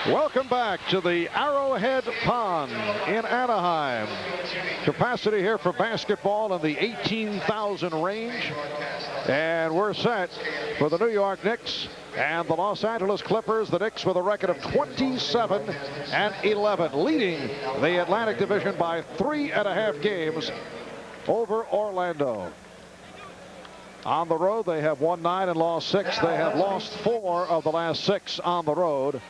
Welcome back to the Arrowhead Pond in Anaheim. Capacity here for basketball in the 18,000 range. And we're set for the New York Knicks and the Los Angeles Clippers. The Knicks with a record of 27-11, leading the Atlantic Division by 3.5 games over Orlando. On the road, they have won 9 and lost 6. They have lost 4 of the last 6 on the road.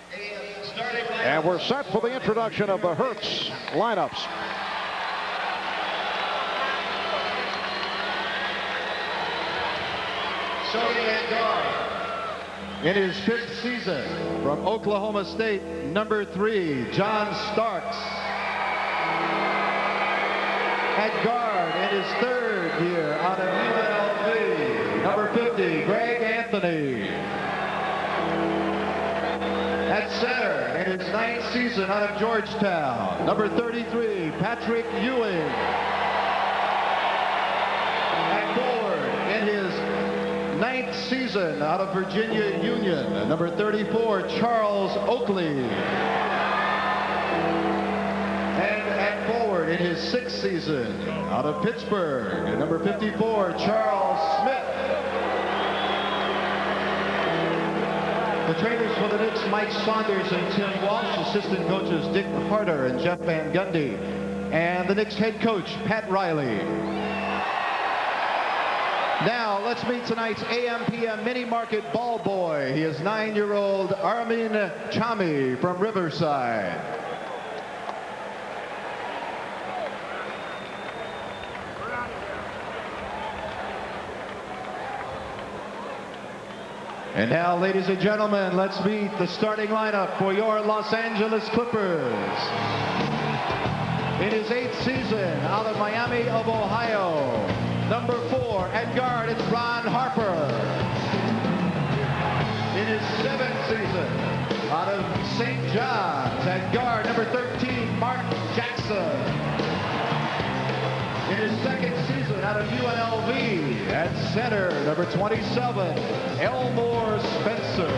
And we're set for the introduction of the Hertz lineups. Starting at guard, in his 5th season from Oklahoma State, number 3, John Starks. At guard, in his 3rd year out of UNLV, number 50, Greg Anthony. At center, in his 9th season out of Georgetown, number 33, Patrick Ewing. At forward, in his 9th season out of Virginia Union, number 34, Charles Oakley. And at forward, in his 6th season out of Pittsburgh, number 54, Charles Smith. The trainers for the Knicks, Mike Saunders and Tim Walsh. Assistant coaches Dick Harder and Jeff Van Gundy. And the Knicks head coach, Pat Riley. Now, let's meet tonight's AM/PM mini market ball boy. He is 9-year-old Armin Chami from Riverside. And now, ladies and gentlemen, let's meet the starting lineup for your Los Angeles Clippers. In his 8th season out of Miami of Ohio, number 4 at guard, it's Ron Harper. In his 7th season out of St. John's at guard, number 13, Mark Jackson. In his 2nd season out of UNLV at center, number 27, Elmore Spencer.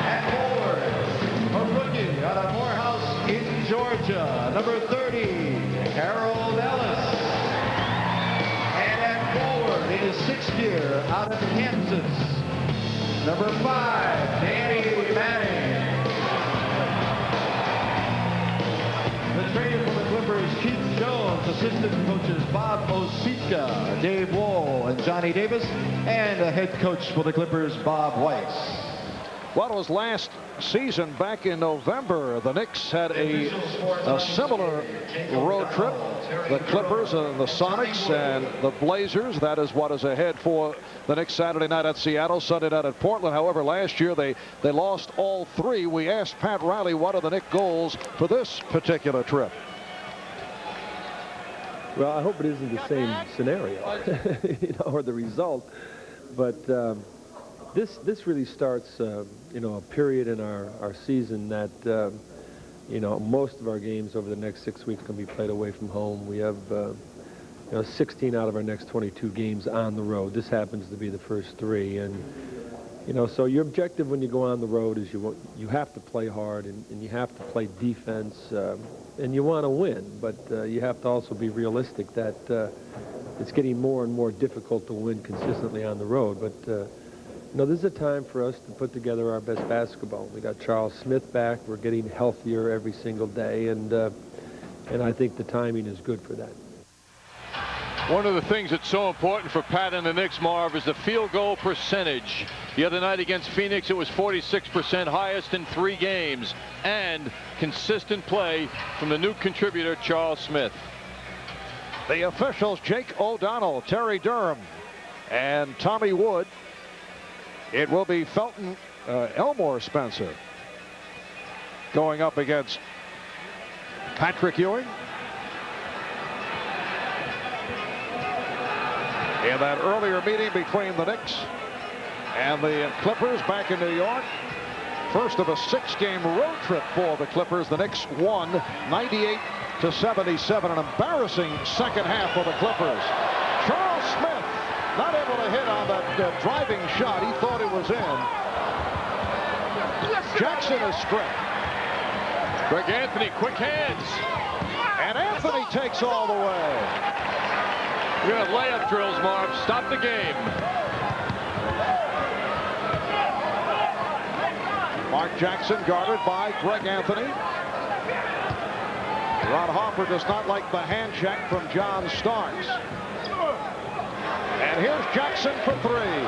At forward, a rookie out of Morehouse in Georgia, number 30, Harold Ellis. And at forward, in his 6th year out of Kansas, number 5, Danny Manning. The trainer for the Clippers, Keith Jones, assistant coaches Bob Ositka, Dave Wall, and Johnny Davis, and the head coach for the Clippers, Bob Weiss. Well, it was last season back in November. The Knicks had a similar road trip. The Clippers and the Sonics and the Blazers. That is what is ahead for the Knicks Saturday night at Seattle, Sunday night at Portland. However, last year they lost all 3. We asked Pat Riley what are the Knicks goals for this particular trip. Well, I hope it isn't the same scenario, or the result. But this really starts, a period in our season that, most of our games over the next 6 weeks can be played away from home. We have, 16 out of our next 22 games on the road. This happens to be the first 3, and so your objective when you go on the road is you have to play hard and you have to play defense, and you want to win, but you have to also be realistic that it's getting more and more difficult to win consistently on the road. But this is a time for us to put together our best basketball. We got Charles Smith back. We're getting healthier every single day, and I think the timing is good for that. One of the things that's so important for Pat and the Knicks, Marv, is the field goal percentage. The other night against Phoenix, it was 46%, highest in 3 games, and consistent play from the new contributor, Charles Smith. The officials, Jake O'Donnell, Terry Durham, and Tommy Wood. It will be Felton Elmore Spencer going up against Patrick Ewing. In that earlier meeting between the Knicks and the Clippers back in New York, first of a 6-game road trip for the Clippers. The Knicks won 98-77, an embarrassing second half for the Clippers. Charles Smith not able to hit on that driving shot. He thought it was in. Jackson is stripped. Greg Anthony, quick hands. And Anthony takes all the way. We're going to have layup drills, Marv. Stop the game. Mark Jackson guarded by Greg Anthony. Ron Harper does not like the hand check from John Starks. And here's Jackson for three.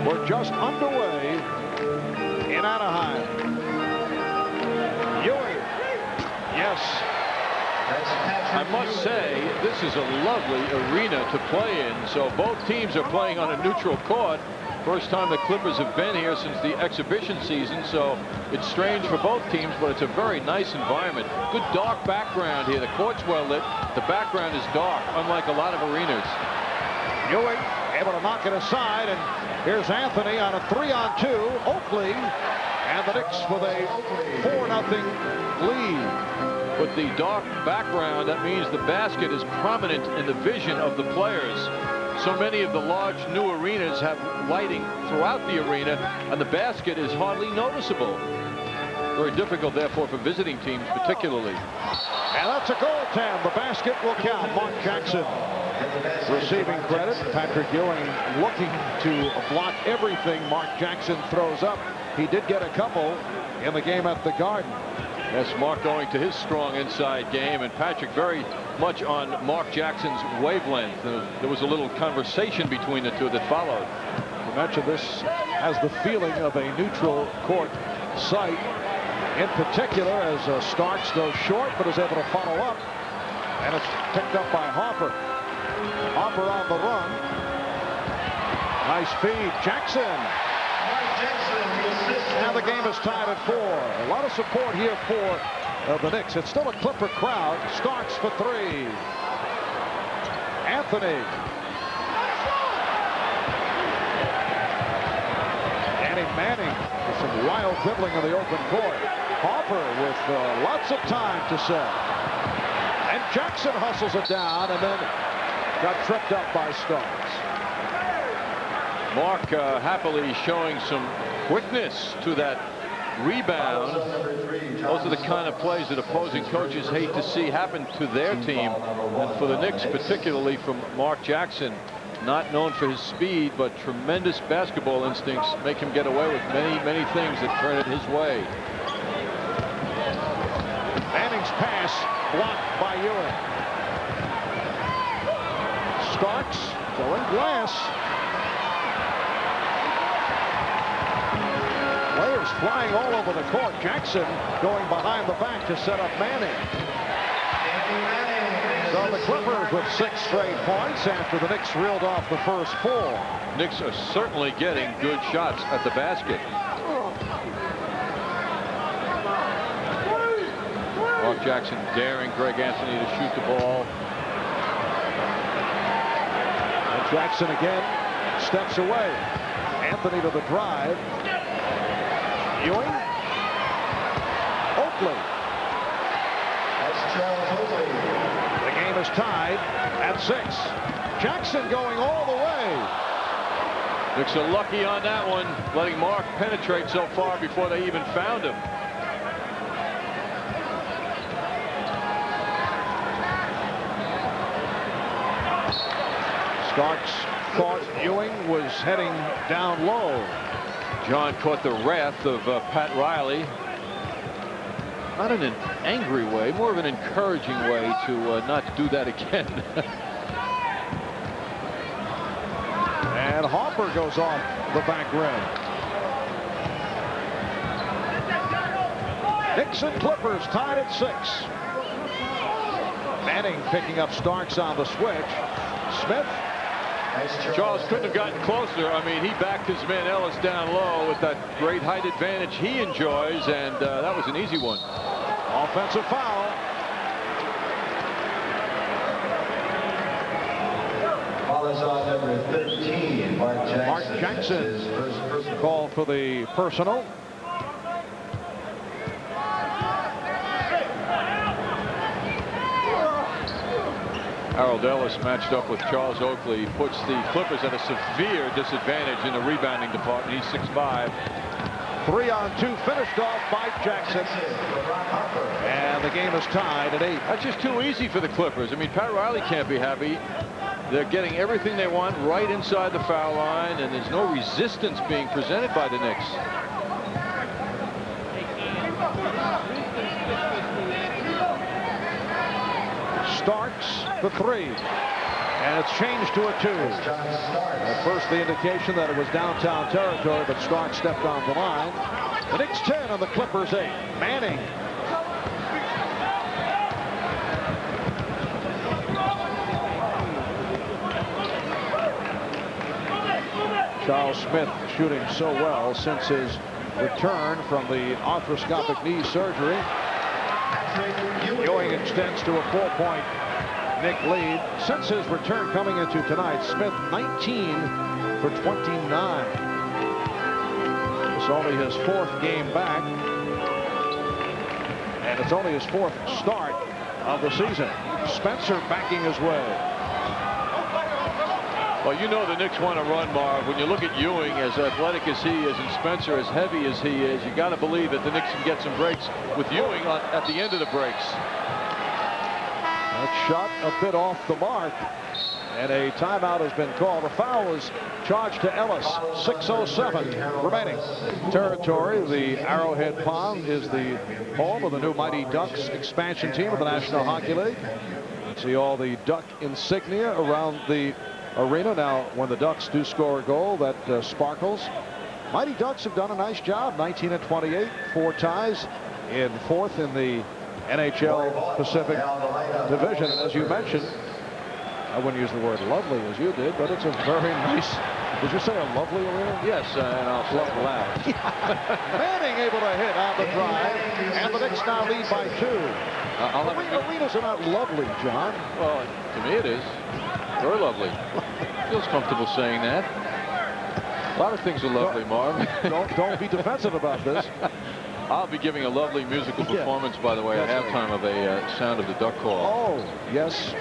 We're just underway in Anaheim. Ewing. Yes. I must say, this is a lovely arena to play in. So both teams are playing on a neutral court. First time the Clippers have been here since the exhibition season, so it's strange for both teams, but it's a very nice environment. Good dark background here. The court's well lit. The background is dark, unlike a lot of arenas. Ewing able to knock it aside, and here's Anthony on a 3-on-2. Oakley, and the Knicks with a 4-0 lead. With the dark background, that means the basket is prominent in the vision of the players. So many of the large new arenas have lighting throughout the arena, and the basket is hardly noticeable. Very difficult, therefore, for visiting teams particularly. And that's a goaltend. The basket will count. Mark Jackson receiving credit. Patrick Ewing looking to block everything Mark Jackson throws up. He did get a couple in the game at the Garden. Yes, Mark going to his strong inside game, and Patrick very much on Mark Jackson's wavelength. There was a little conversation between the two that followed. You mentioned this has the feeling of a neutral court site. In particular, as Starks goes short, but is able to follow up, and it's picked up by Harper. Harper on the run. Nice feed. Jackson. Now the game is tied at 4. A lot of support here for the Knicks. It's still a Clipper crowd. Starks for three. Anthony. Danny Manning with some wild dribbling in the open court. Harper with lots of time to set. And Jackson hustles it down and then got tripped up by Starks. Mark happily showing some quickness to that rebound. Those are the kind of plays that opposing coaches hate to see happen to their team. And for the Knicks, particularly from Mark Jackson, not known for his speed, but tremendous basketball instincts make him get away with many, many things that turn it his way. Manning's pass blocked by Ewing. Starks throwing glass. Players flying all over the court. Jackson going behind the back to set up Manning. So the Clippers with 6 straight points after the Knicks reeled off the first 4. Knicks are certainly getting good shots at the basket. Mark Jackson daring Greg Anthony to shoot the ball. And Jackson again steps away. Anthony to the drive. Ewing. Oakley. The game is tied at 6. Jackson going all the way. Knicks are lucky on that one, letting Mark penetrate so far before they even found him. Starks thought Ewing was heading down low. John caught the wrath of Pat Riley. Not in an angry way, more of an encouraging way to not do that again. And Harper goes off the back rim. Knicks and Clippers tied at 6. Manning picking up Starks on the switch. Smith. Charles couldn't have gotten closer. I mean, he backed his man Ellis down low with that great height advantage he enjoys, and that was an easy one. Offensive foul. Foul is on number 13, Mark Jackson. Mark Jackson called for the personal. Harold Ellis matched up with Charles Oakley puts the Clippers at a severe disadvantage in the rebounding department. He's 6'5". 3-on-2 finished off by Jackson. And the game is tied at 8. That's just too easy for the Clippers. I mean, Pat Riley can't be happy. They're getting everything they want right inside the foul line, and there's no resistance being presented by the Knicks. Starks the 3. And it's changed to a 2. At first the indication that it was downtown territory, but Starks stepped on the line. The Knicks 10 and the Clippers 8. Manning. Charles Smith shooting so well since his return from the arthroscopic knee surgery. Ewing extends to a 4-point Knick lead. Since his return coming into tonight, Smith 19 for 29. It's only his 4th game back, and it's only his 4th start of the season. Spencer backing his way. Well, you know the Knicks want to run, Marv. When you look at Ewing, as athletic as he is, and Spencer as heavy as he is, you got to believe that the Knicks can get some breaks with Ewing at the end of the breaks. That shot a bit off the mark, and a timeout has been called. A foul was charged to Ellis. 6:07 remaining. Territory, the Arrowhead Pond, is the home of the new Mighty Ducks expansion team of the National Hockey League. See all the Duck insignia around the arena. Now, when the Ducks do score a goal, that sparkles. Mighty Ducks have done a nice job. 19 and 28, 4 ties in 4th in the NHL Pacific Division. And as you mentioned, I wouldn't use the word lovely as you did, but it's a very nice. Did you say a lovely arena? Yes, and I'll say it loud. Manning able to hit on the drive, and the Knicks now lead by 2. Arenas are not lovely, John. Well, to me it is. Very lovely. Feels comfortable saying that. A lot of things are lovely, Marv. Don't be defensive about this. I'll be giving a lovely musical performance, by the way, at halftime of a Sound of the Duck call. Oh, yes.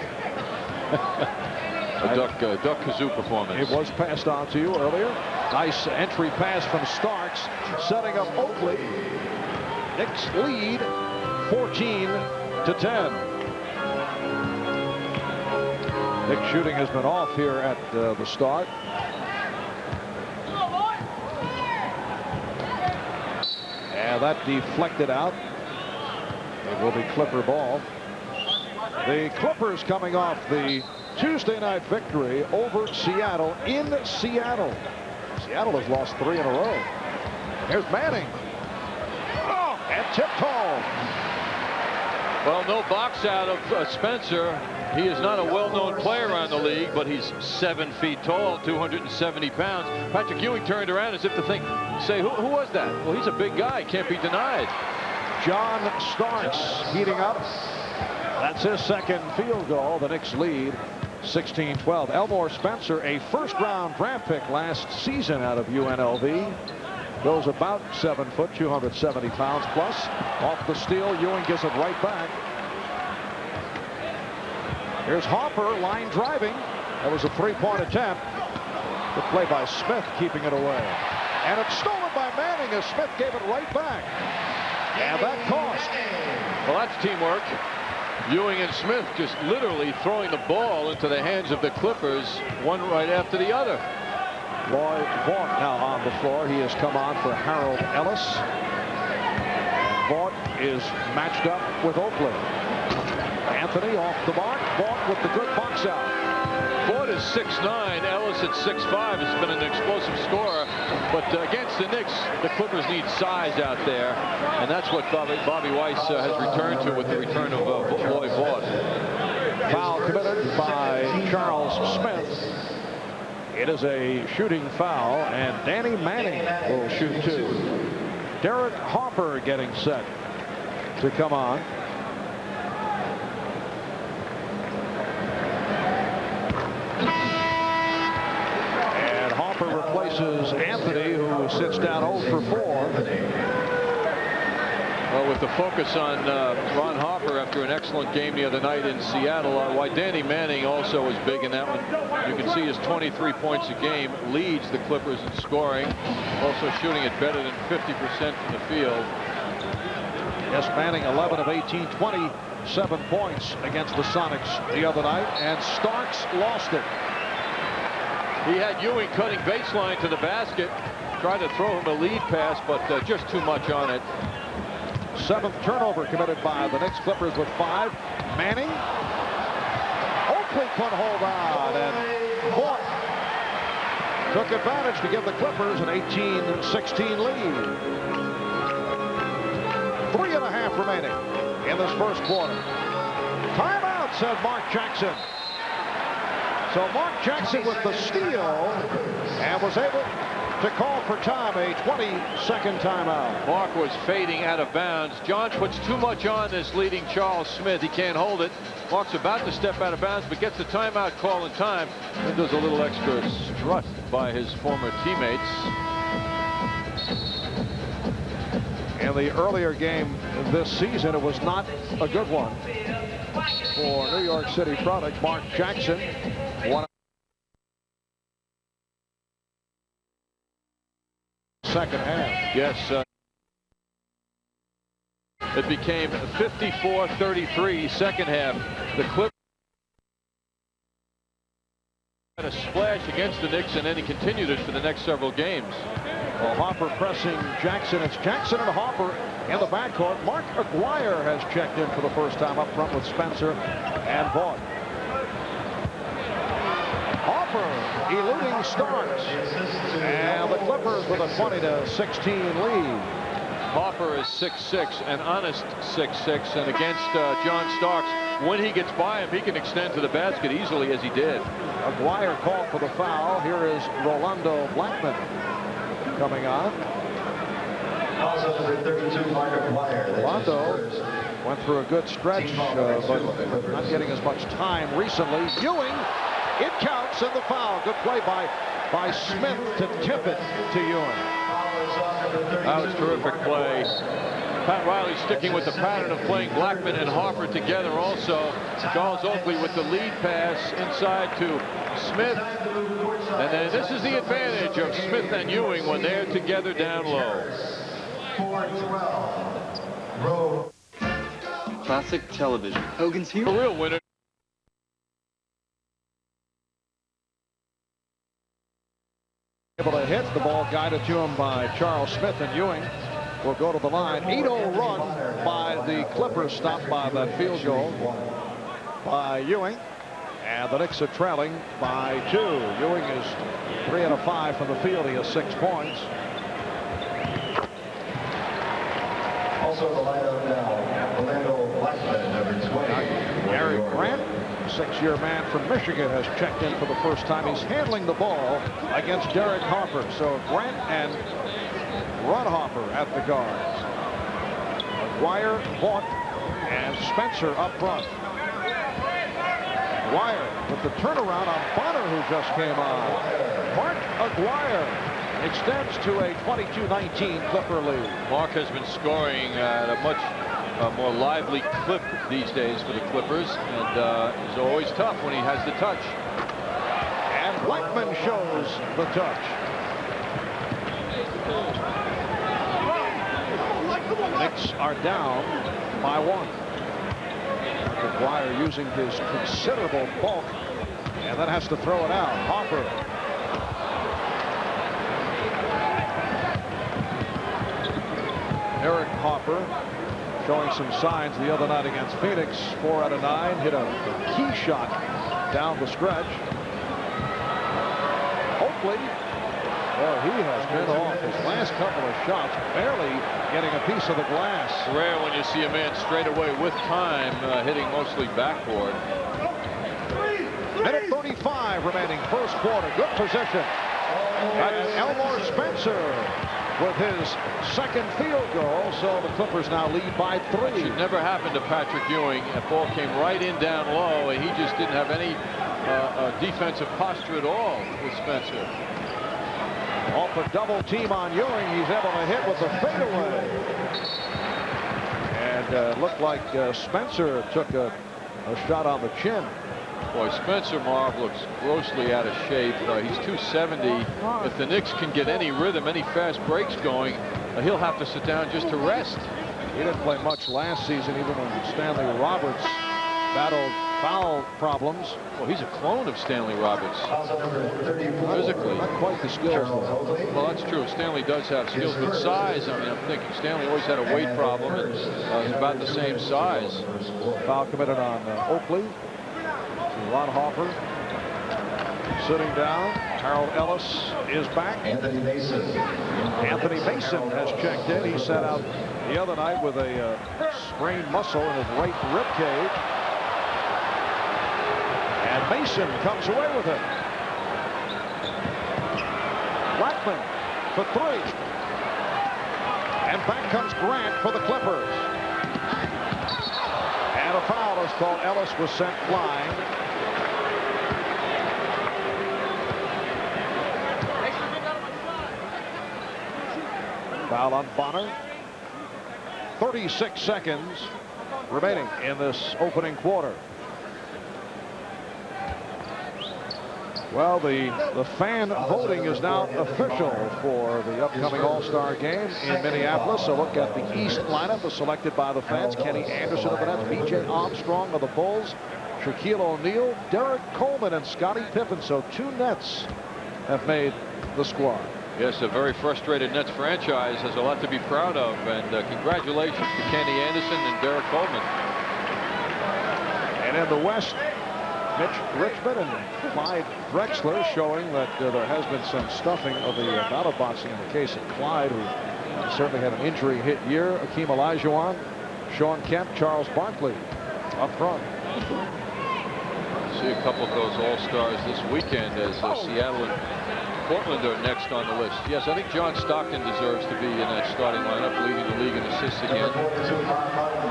A duck kazoo performance. It was passed on to you earlier. Nice entry pass from Starks, setting up Oakley. Knicks lead 14-10. Knick shooting has been off here at the start. And that deflected out. It will be Clipper ball. The Clippers coming off the Tuesday night victory over Seattle in Seattle. Seattle has lost 3 in a row. Here's Manning. Oh, and tipped home. Well, no box out of Spencer. He is not a well-known player around the league, but he's 7 feet tall, 270 pounds. Patrick Ewing turned around as if to say, who was that? Well, he's a big guy, can't be denied. John Starks heating up. That's his 2nd field goal. The Knicks lead 16-12. Elmore Spencer, a 1st-round draft pick last season out of UNLV. Goes about 7 foot, 270 pounds plus. Off the steal, Ewing gives it right back. Here's Harper, line driving. That was a 3-point attempt. Good play by Smith, keeping it away. And it's stolen by Manning as Smith gave it right back. And that cost. Well, that's teamwork. Ewing and Smith just literally throwing the ball into the hands of the Clippers, one right after the other. Lloyd Vaught now on the floor. He has come on for Harold Ellis. And Vaught is matched up with Oakley. Anthony off the mark. Vaught with the good box out. Vaught is 6'9". Ellis at 6'5". Has been an explosive scorer. But against the Knicks, the Clippers need size out there. And that's what Bobby Weiss has returned to with the return of Lloyd Vaught. Foul committed by Charles Smith. It is a shooting foul, and Danny Manning will shoot 2. Derek Harper getting set to come on. And Harper replaces Anthony, who sits down 0 for 4. Well, with the focus on Ron Harper after an excellent game the other night in Seattle, why Danny Manning also was big in that one. You can see his 23 points a game leads the Clippers in scoring, also shooting it better than 50% from the field. Yes, Manning 11 of 18, 27 points against the Sonics the other night, and Starks lost it. He had Ewing cutting baseline to the basket, tried to throw him a lead pass, but just too much on it. 7th turnover committed by the Knicks. Clippers with 5. Manning. Oakley couldn't hold on, and Vaught took advantage to give the Clippers an 18-16 lead. 3.5 remaining in this first quarter. Timeout, said Mark Jackson. So Mark Jackson with the steal and was able to call for time, a 20-second timeout. Mark was fading out of bounds. John puts too much on this leading Charles Smith. He can't hold it. Mark's about to step out of bounds, but gets the timeout call in time and does a little extra strut by his former teammates. In the earlier game this season, it was not a good one for New York City product. Mark Jackson won second half. Yes. It became 54-33 second half. The Clippers had a splash against the Knicks, and then he continued it for the next several games. Well, Harper pressing Jackson. It's Jackson and Harper in the backcourt. Mark Aguirre has checked in for the first time up front with Spencer and Vaught. Harper eluding Starks, and the Clippers with a 20-16 lead. Harper is 6'6", an honest 6'6", and against John Starks, when he gets by him, he can extend to the basket easily, as he did. Aguirre called for the foul. Here is Rolando Blackman coming on. Rolando went through a good stretch, but not getting as much time recently. Ewing, it counts, and the foul. Good play by Smith to tip it to Ewing. That was terrific play. Pat Riley sticking with the pattern of playing Blackman and Harper together also. Charles Oakley with the lead pass inside to Smith. And then this is the advantage of Smith and Ewing when they're together down low. Classic television. Hogan's here. A real winner. Able to hit the ball, guided to him by Charles Smith, and Ewing will go to the line. 8-0 run by the Clippers, stopped by that field goal by Ewing, and the Knicks are trailing by 2. Ewing is 3 out of 5 from the field. He has 6 points. Also the lineup now, Rolando Blackman, number 20. Gary Grant, 6-year man from Michigan, has checked in for the first time. He's handling the ball against Derek Harper. So Grant and Ron Harper at the guards. Aguirre, Vaught, and Spencer up front. Aguirre with the turnaround on Bonner, who just came on. Mark Aguirre extends to a 22-19 Clipper lead. Mark has been scoring at a much more lively clip these days for the Clippers, and is always tough when he has the touch. And Blackman shows the touch. Knicks are down by 1. Aguirre using his considerable bulk, and then has to throw it out. Harper. Eric Harper showing some signs the other night against Phoenix. 4 out of 9. Hit a key shot down the stretch. Oakley, well, he has been off his last couple of shots, barely getting a piece of the glass. Rare when you see a man straight away with time hitting mostly backboard. Minute 35 remaining, first quarter. Good position. That's Elmore Spencer with his second field goal, so the Clippers now lead by 3. It never happened to Patrick Ewing. That ball came right in down low, and he just didn't have any defensive posture at all with Spencer. Off a double team on Ewing, he's able to hit with the fadeaway. looked like Spencer took a shot on the chin. Boy, Spencer Marv looks grossly out of shape. He's 270. If the Knicks can get any rhythm, any fast breaks going, he'll have to sit down just to rest. He didn't play much last season, even when Stanley Roberts battled foul problems. Well, he's a clone of Stanley Roberts. Physically. Not quite the skills, though. Well, that's true. Stanley does have skills, but size, I mean, I'm thinking Stanley always had a weight problem, and he's about the same size. Foul committed on Oakley. Ron Hoffer sitting down. Harold Ellis is back. Anthony Mason. Anthony Mason has checked in. He sat out the other night with a sprained muscle in his right rib cage. And Mason comes away with it. Blackman for three. And back comes Grant for the Clippers. And a foul is called. Ellis was sent flying. Foul on Bonner. 36 seconds remaining in this opening quarter. Well, the fan voting is now official for the upcoming All-Star game in Minneapolis. A look at the East lineup is selected by the fans. Kenny Anderson of the Nets, B.J. Armstrong of the Bulls, Shaquille O'Neal, Derek Coleman, and Scottie Pippen. So 2 Nets have made the squad. Yes, a very frustrated Nets franchise has a lot to be proud of, and congratulations to Kenny Anderson and Derek Coleman. And in the West, Mitch Richmond and Clyde Drexler showing that there has been some stuffing of the battle boxing in the case of Clyde, who certainly had an injury-hit year. Akeem Olajuwon, Sean Kemp, Charles Barkley up front. See a couple of those All-Stars this weekend as Seattle and Portland are next on the list. Yes, I think John Stockton deserves to be in that starting lineup, leading the league in assists again.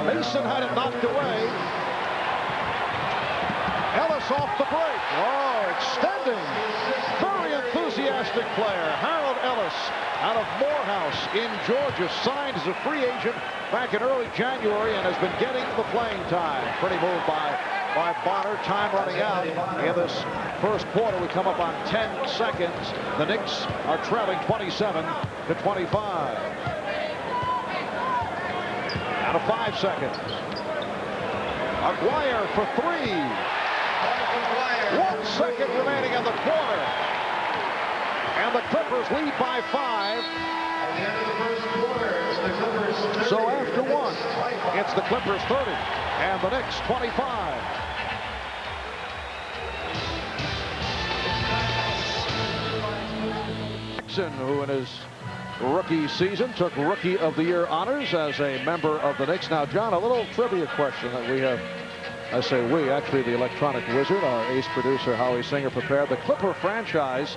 Mason had it knocked away. Ellis off the break. Oh, extending. Very enthusiastic player. Harold Ellis out of Morehouse in Georgia, signed as a free agent back in early January and has been getting the playing time. Pretty move by Bonner. Time running out in this first quarter. We come up on 10 seconds. The Knicks are trailing 27 to 25. Out of 5 seconds. Aguirre for three. 1 second remaining in the quarter. And the Clippers lead by 5. At the end of the first quarter, it's the Clippers 30. So after 1, it's the Clippers 30 and the Knicks 25. Jackson, who in his rookie season took Rookie of the Year honors as a member of the Knicks. Now, John, a little trivia question that we have. I say we, actually the electronic wizard, our ace producer Howie Singer, prepared. The Clipper franchise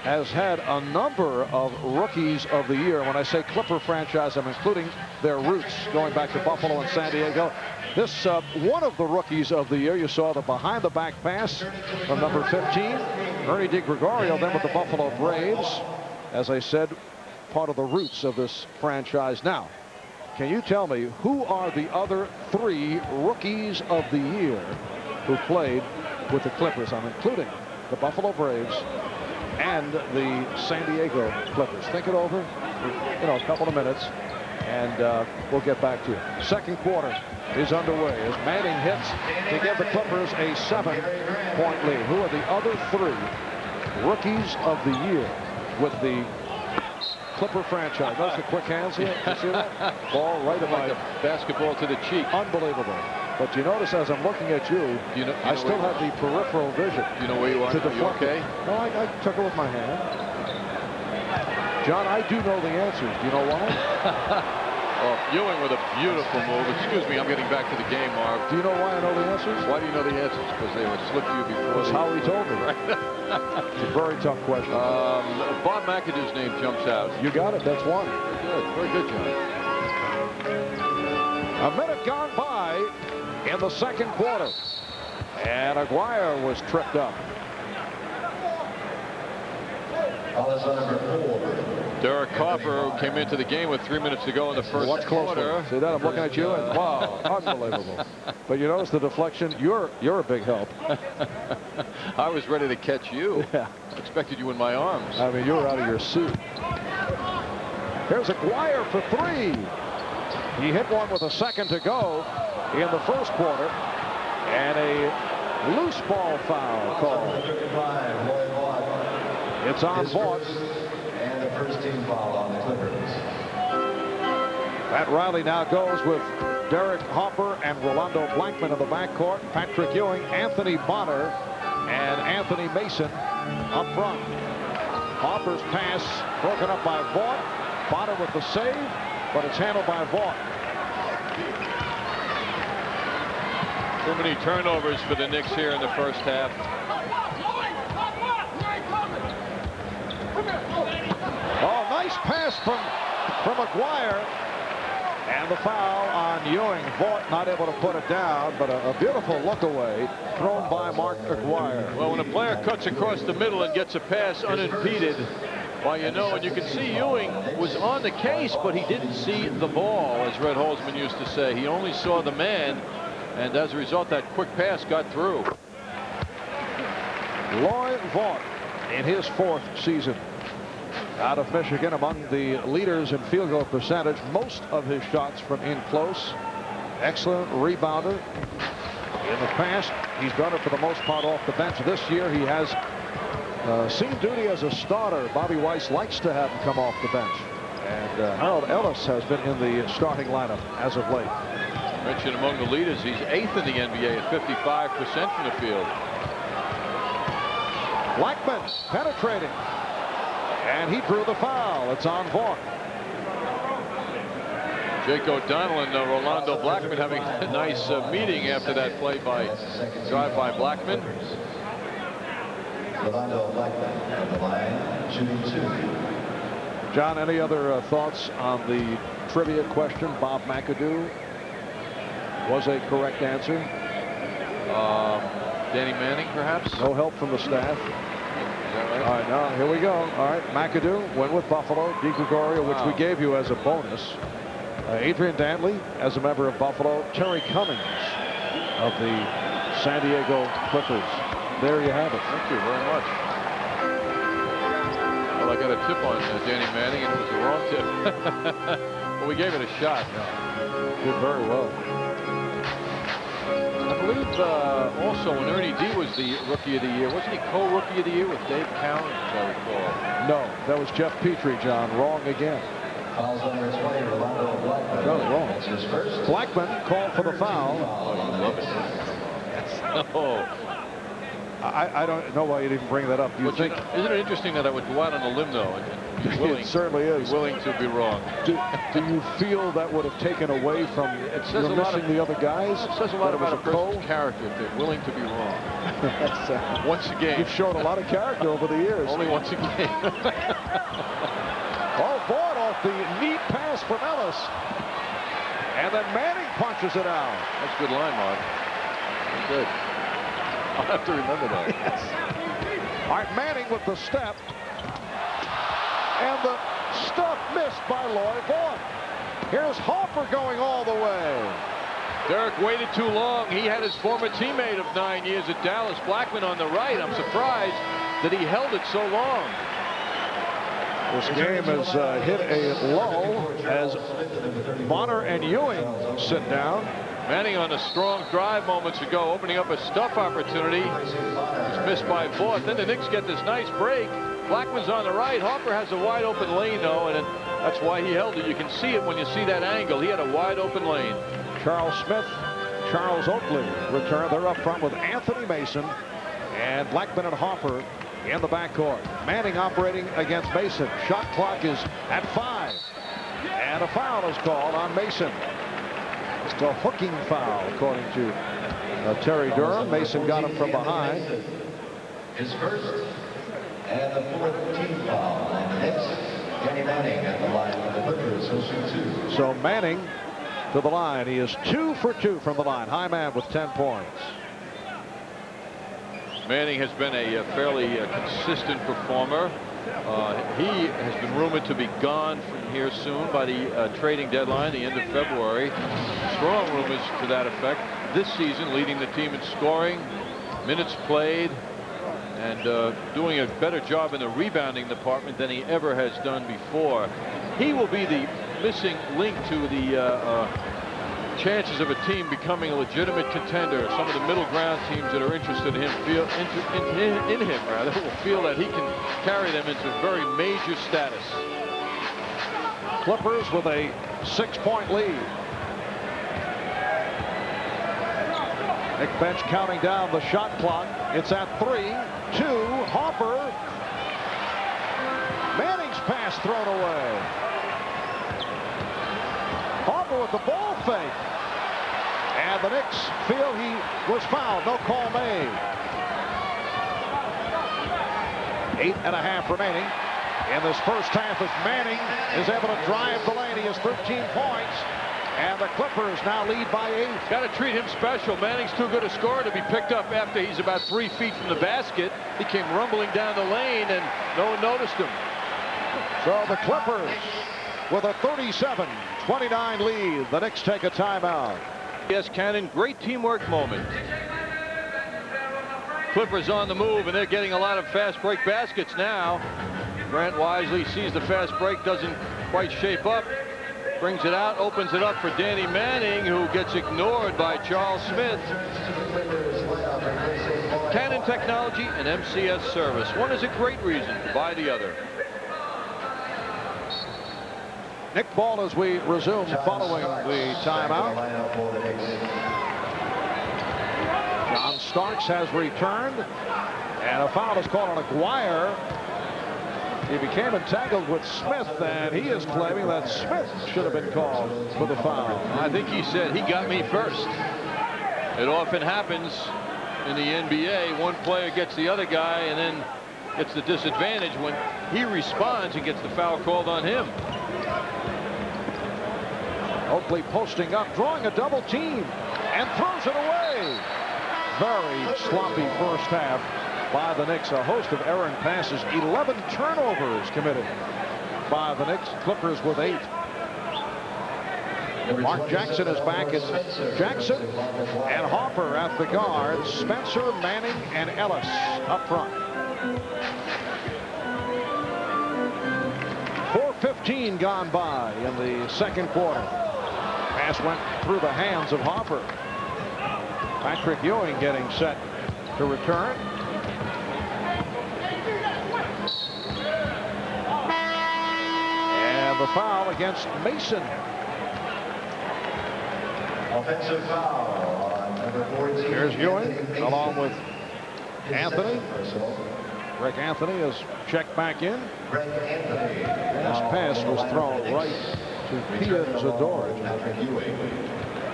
has had a number of Rookies of the Year. When I say Clipper franchise, I'm including their roots going back to Buffalo and San Diego. This one of the Rookies of the Year, you saw the behind-the-back pass from number 15, Ernie DiGregorio, then with the Buffalo Braves. As I said, part of the roots of this franchise. Now, can you tell me who are the other 3 Rookies of the Year who played with the Clippers? I'm including the Buffalo Braves and the San Diego Clippers. Think it over for, a couple of minutes, and we'll get back to it. Second quarter is underway as Manning hits to give the Clippers a 7-point lead. Who are the other 3 Rookies of the Year with the Clipper franchise? Notice the quick hands here. You see that? Ball right in Like a basketball to the cheek. Unbelievable. But you notice as I'm looking at you, I still have the peripheral vision. You know where you are? To Are you okay? No, I took it with my hand. John, I do know the answers. Do you know why? Oh, Ewing with a beautiful move. Excuse me, I'm getting back to the game, Marv. Do you know why I know the answers? Why do you know the answers? Because they were slipped to you before. That's how he told me. It's a very tough question. Bob McAdoo's name jumps out. You got it. That's one. Very good, John. A minute gone by in the second quarter. And Aguirre was tripped up. Foul is on number 4. Derek Harper came into the game with 3 minutes to go in the first quarter. See that? I'm looking at you, and wow, unbelievable. But you notice the deflection. You're a big help. I was ready to catch you. Yeah. I expected you in my arms. I mean, you were out of your suit. Here's Aguirre for 3. He hit one with a second to go in the first quarter, and a loose ball foul called. It's on Vaught. And the first team foul on the Clippers. Pat Riley now goes with Derek Harper and Rolando Blackman in the backcourt. Patrick Ewing, Anthony Bonner, and Anthony Mason up front. Harper's pass broken up by Vaught. Bonner with the save, but it's handled by Vaught. Too many turnovers for the Knicks here in the first half. Oh, nice pass from Aguirre. And the foul on Ewing. Vaught not able to put it down, but a beautiful look away thrown by Mark Aguirre. Well, when a player cuts across the middle and gets a pass unimpeded, well, you know, and you can see Ewing was on the case, but he didn't see the ball, as Red Holzman used to say. He only saw the man, and as a result, that quick pass got through. Lloyd Vaught in his 4th season out of Michigan, among the leaders in field goal percentage. Most of his shots from in close. Excellent rebounder. In the past, he's done it for the most part off the bench. This year, he has seen duty as a starter. Bobby Weiss likes to have him come off the bench. And Harold Ellis has been in the starting lineup as of late. Mentioned among the leaders, he's 8th in the NBA at 55% from the field. Blackman penetrating. And he drew the foul. It's on Vaught. Jake O'Donnell and Rolando Blackman having a nice meeting after that drive by Blackman. Rolando Blackman on the line, shooting 2. John, any other thoughts on the trivia question? Bob McAdoo was a correct answer. Danny Manning, perhaps? No help from the staff. Right? All right, now here we go. All right, McAdoo went with Buffalo. DeGregorio, which we gave you as a bonus. Adrian Dantley as a member of Buffalo. Terry Cummings of the San Diego Clippers. There you have it. Thank you very much. Well, I got a tip on Danny Manning, and it was the wrong tip. But we gave it a shot. Did very well. I believe also when Ernie D was the Rookie of the Year, wasn't he co-Rookie of the Year with Dave Cowan, as I recall? No, that was Jeff Petrie, John. Wrong again. Fouls number 20, Rolando Blackman. Got it wrong. That's his first. Blackman called for the foul. Oh, you love it. Oh. I don't know why you didn't bring that up. Do you think? Isn't it interesting that I would go out on a limb, though, and be willing? It certainly is. Willing to be wrong. Do you feel that would have taken away from missing the other guys? It says a lot about a person's character if they're willing to be wrong. Once a game. You've shown a lot of character over the years. Only once a game. Oh, Vaught off the neat pass from Ellis. And then Manning punches it out. That's a good line, Mark. Good. I'll have to remember that. Yes. All right, Manning with the step. And the stuff missed by Lloyd Vaught. Here's Harper going all the way. Derek waited too long. He had his former teammate of 9 years at Dallas, Blackman, on the right. I'm surprised that he held it so long. This game has hit a lull as Bonner and Ewing sit down. Manning on a strong drive moments ago, opening up a stuff opportunity. It's missed by Vaught. Then the Knicks get this nice break. Blackman's on the right. Harper has a wide open lane, though, and that's why he held it. You can see it when you see that angle. He had a wide open lane. Charles Smith, Charles Oakley return. They're up front with Anthony Mason and Blackman and Harper in the backcourt. Manning operating against Mason. Shot clock is at 5. And a foul is called on Mason. It's a hooking foul, according to Terry Durham. Mason got him from behind. His first and the 4th team foul on the Knicks. Danny Manning at the line of the Clippers. He'll shoot 2. So Manning to the line. He is 2 for 2 from the line. High man with 10 points. Manning has been a fairly consistent performer. He has been rumored to be gone from here soon by the trading deadline, the end of February. Strong rumors to that effect. This season, leading the team in scoring, minutes played, and doing a better job in the rebounding department than he ever has done before. He will be the missing link to the chances of a team becoming a legitimate contender. Some of the middle ground teams that are interested in him will feel that he can carry them into very major status. Clippers with a 6-point lead. Knick bench counting down the shot clock. It's at 3-2. Harper. Manning's pass thrown away. Harper with the ball fake. And the Knicks feel he was fouled. No call made. 8.5 remaining in this first half as Manning is able to drive the lane. He has 13 points. And the Clippers now lead by 8. Got to treat him special. Manning's too good a scorer to be picked up after he's about 3 feet from the basket. He came rumbling down the lane and no one noticed him. So the Clippers with a 37-29 lead. The Knicks take a timeout. Yes, Cannon, great teamwork moment. Clippers on the move, and they're getting a lot of fast break baskets now. Grant wisely sees the fast break, doesn't quite shape up. Brings it out, opens it up for Danny Manning, who gets ignored by Charles Smith. Cannon Technology and MCS Service. One is a great reason to buy the other. Knick ball as we resume following the timeout. John Starks has returned, and a foul is called on Aguirre. He became entangled with Smith, and he is claiming that Smith should have been called for the foul. I think he said he got me first. It often happens in the NBA. One player gets the other guy and then gets the disadvantage when he responds and gets the foul called on him. Oakley posting up, drawing a double team, and throws it away. Very sloppy first half by the Knicks. A host of errant passes, 11 turnovers committed by the Knicks. Clippers with 8. Mark Jackson is back. It's Jackson and Harper at the guards. Spencer, Manning, and Ellis up front. 4:15 gone by in the second quarter. Pass went through the hands of Harper. Patrick Ewing getting set to return. And the foul against Mason. Offensive foul on number 14. Here's Ewing along with Anthony. Rick Anthony is checked back in. Last pass was thrown right to Pia Zadorj.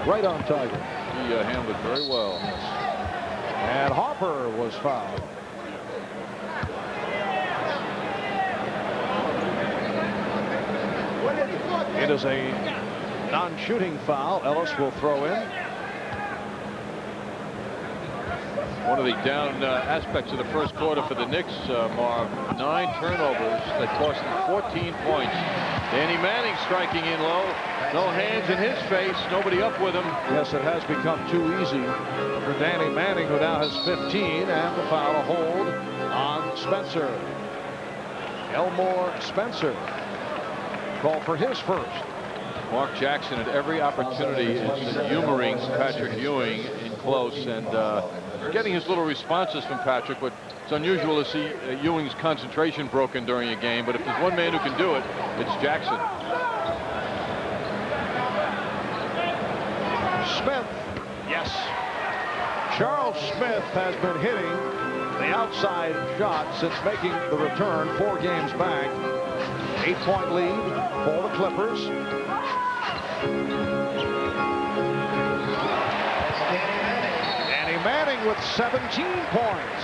Right on target. He handled it very well. And Harper was fouled. It is a non-shooting foul. Ellis will throw in. One of the down aspects of the first quarter for the Knicks, Marv, 9 turnovers that cost them 14 points. Danny Manning striking in low. No hands in his face. Nobody up with him. Yes, it has become too easy for Danny Manning, who now has 15, and the foul, a hold on Spencer. Elmore Spencer called for his first. Mark Jackson at every opportunity is humoring Patrick Ewing in close and getting his little responses from Patrick, but it's unusual to see Ewing's concentration broken during a game. But if there's one man who can do it, it's Jackson. Smith, yes. Charles Smith has been hitting the outside shot since making the return 4 games back. 8-point lead for the Clippers. Danny Manning with 17 points.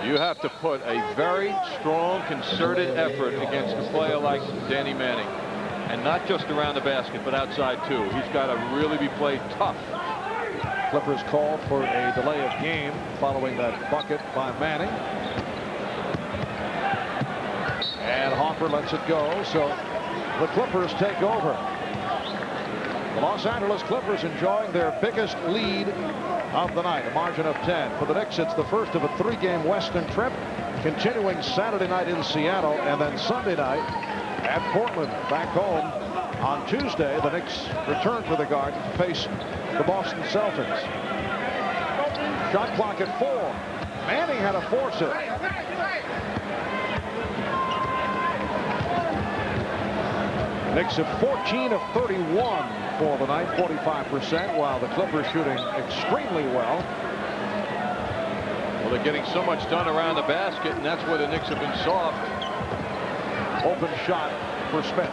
You have to put a very strong, concerted effort against a player like Danny Manning. And not just around the basket, but outside too. He's got to really be played tough. Clippers called for a delay of game following that bucket by Manning. And Harper lets it go, so the Clippers take over. The Los Angeles Clippers enjoying their biggest lead of the night, a margin of 10. For the Knicks, it's the first of a 3-game Western trip, continuing Saturday night in Seattle and then Sunday night at Portland. Back home on Tuesday, the Knicks return to the Garden to face the Boston Celtics. Shot clock at 4. Manning had to force it. Knicks at 14 of 31 for the night, 45%, while the Clippers shooting extremely well. Well, they're getting so much done around the basket, and that's where the Knicks have been soft. Open shot for Smith.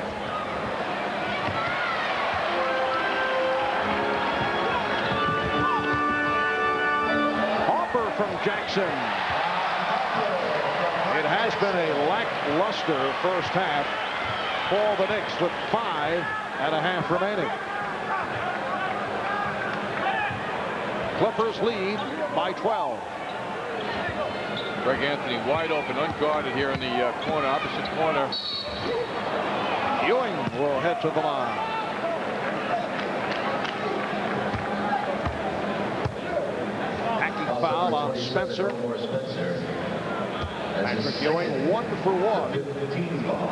Harper from Jackson. It has been a lackluster first half for the Knicks with 5.5 remaining. Clippers lead by 12. Greg Anthony wide open, unguarded here in the corner, opposite corner. Ewing will head to the line. Hacking foul on Spencer. Patrick Ewing 1 for 1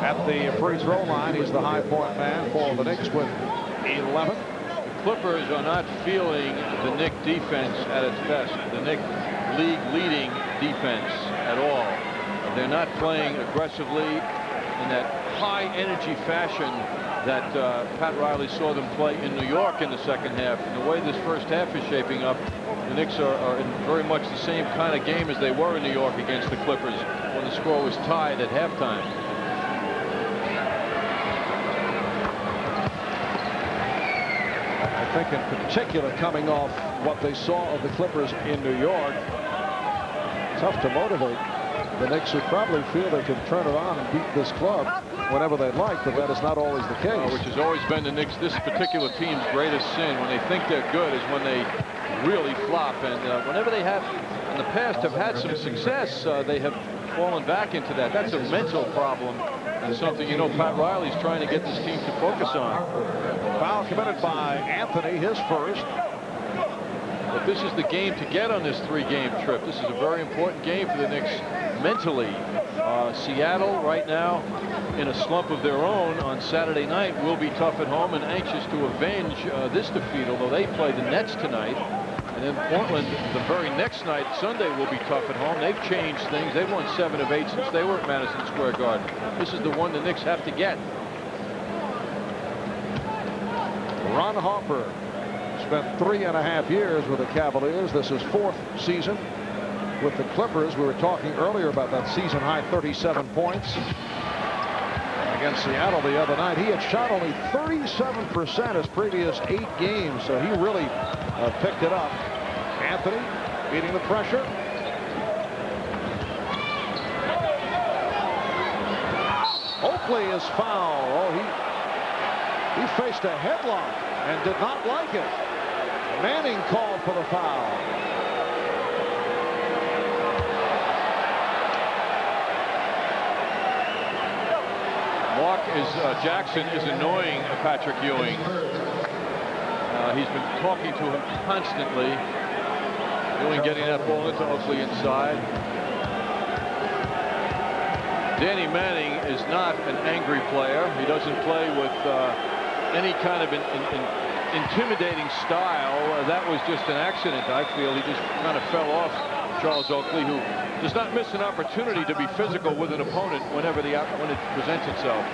at the free throw line. He's the high point man for the Knicks with 11. The Clippers are not feeling the Knick defense at its best. The Knick league leading defense at all. They're not playing aggressively in that high energy fashion that Pat Riley saw them play in New York in the second half. And the way this first half is shaping up, the Knicks are in very much the same kind of game as they were in New York against the Clippers when the score was tied at halftime. I think in particular, coming off what they saw of the Clippers in New York, tough to motivate. The Knicks would probably feel they can turn around and beat this club whenever they'd like, but that is not always the case. Which has always been the Knicks, this particular team's greatest sin. When they think they're good is when they really flop. And whenever they have, in the past, have had some success, they have fallen back into that. That's a mental problem and something, you know, Pat Riley's trying to get this team to focus on. Foul committed by Anthony, his first. But this is the game to get on this 3-game trip. This is a very important game for the Knicks mentally. Seattle right now in a slump of their own on Saturday night will be tough at home and anxious to avenge this defeat, although they play the Nets tonight. And then Portland the very next night, Sunday, will be tough at home. They've changed things. They've won 7 of 8 since they were at Madison Square Garden. This is the one the Knicks have to get. Ron Harper spent 3.5 years with the Cavaliers. This is 4th season with the Clippers. We were talking earlier about that season high 37 points against Seattle the other night. He had shot only 37% his previous 8 games, so he really picked it up. Anthony beating the pressure. Oakley is fouled. Oh, he faced a headlock and did not like it. Manning called for the foul. Jackson is annoying Patrick Ewing. He's been talking to him constantly. Ewing getting that ball into Oakley inside. Danny Manning is not an angry player. He doesn't play with any kind of intimidating style. That was just an accident, I feel. He just kind of fell off Charles Oakley, who does not miss an opportunity to be physical with an opponent when it presents itself.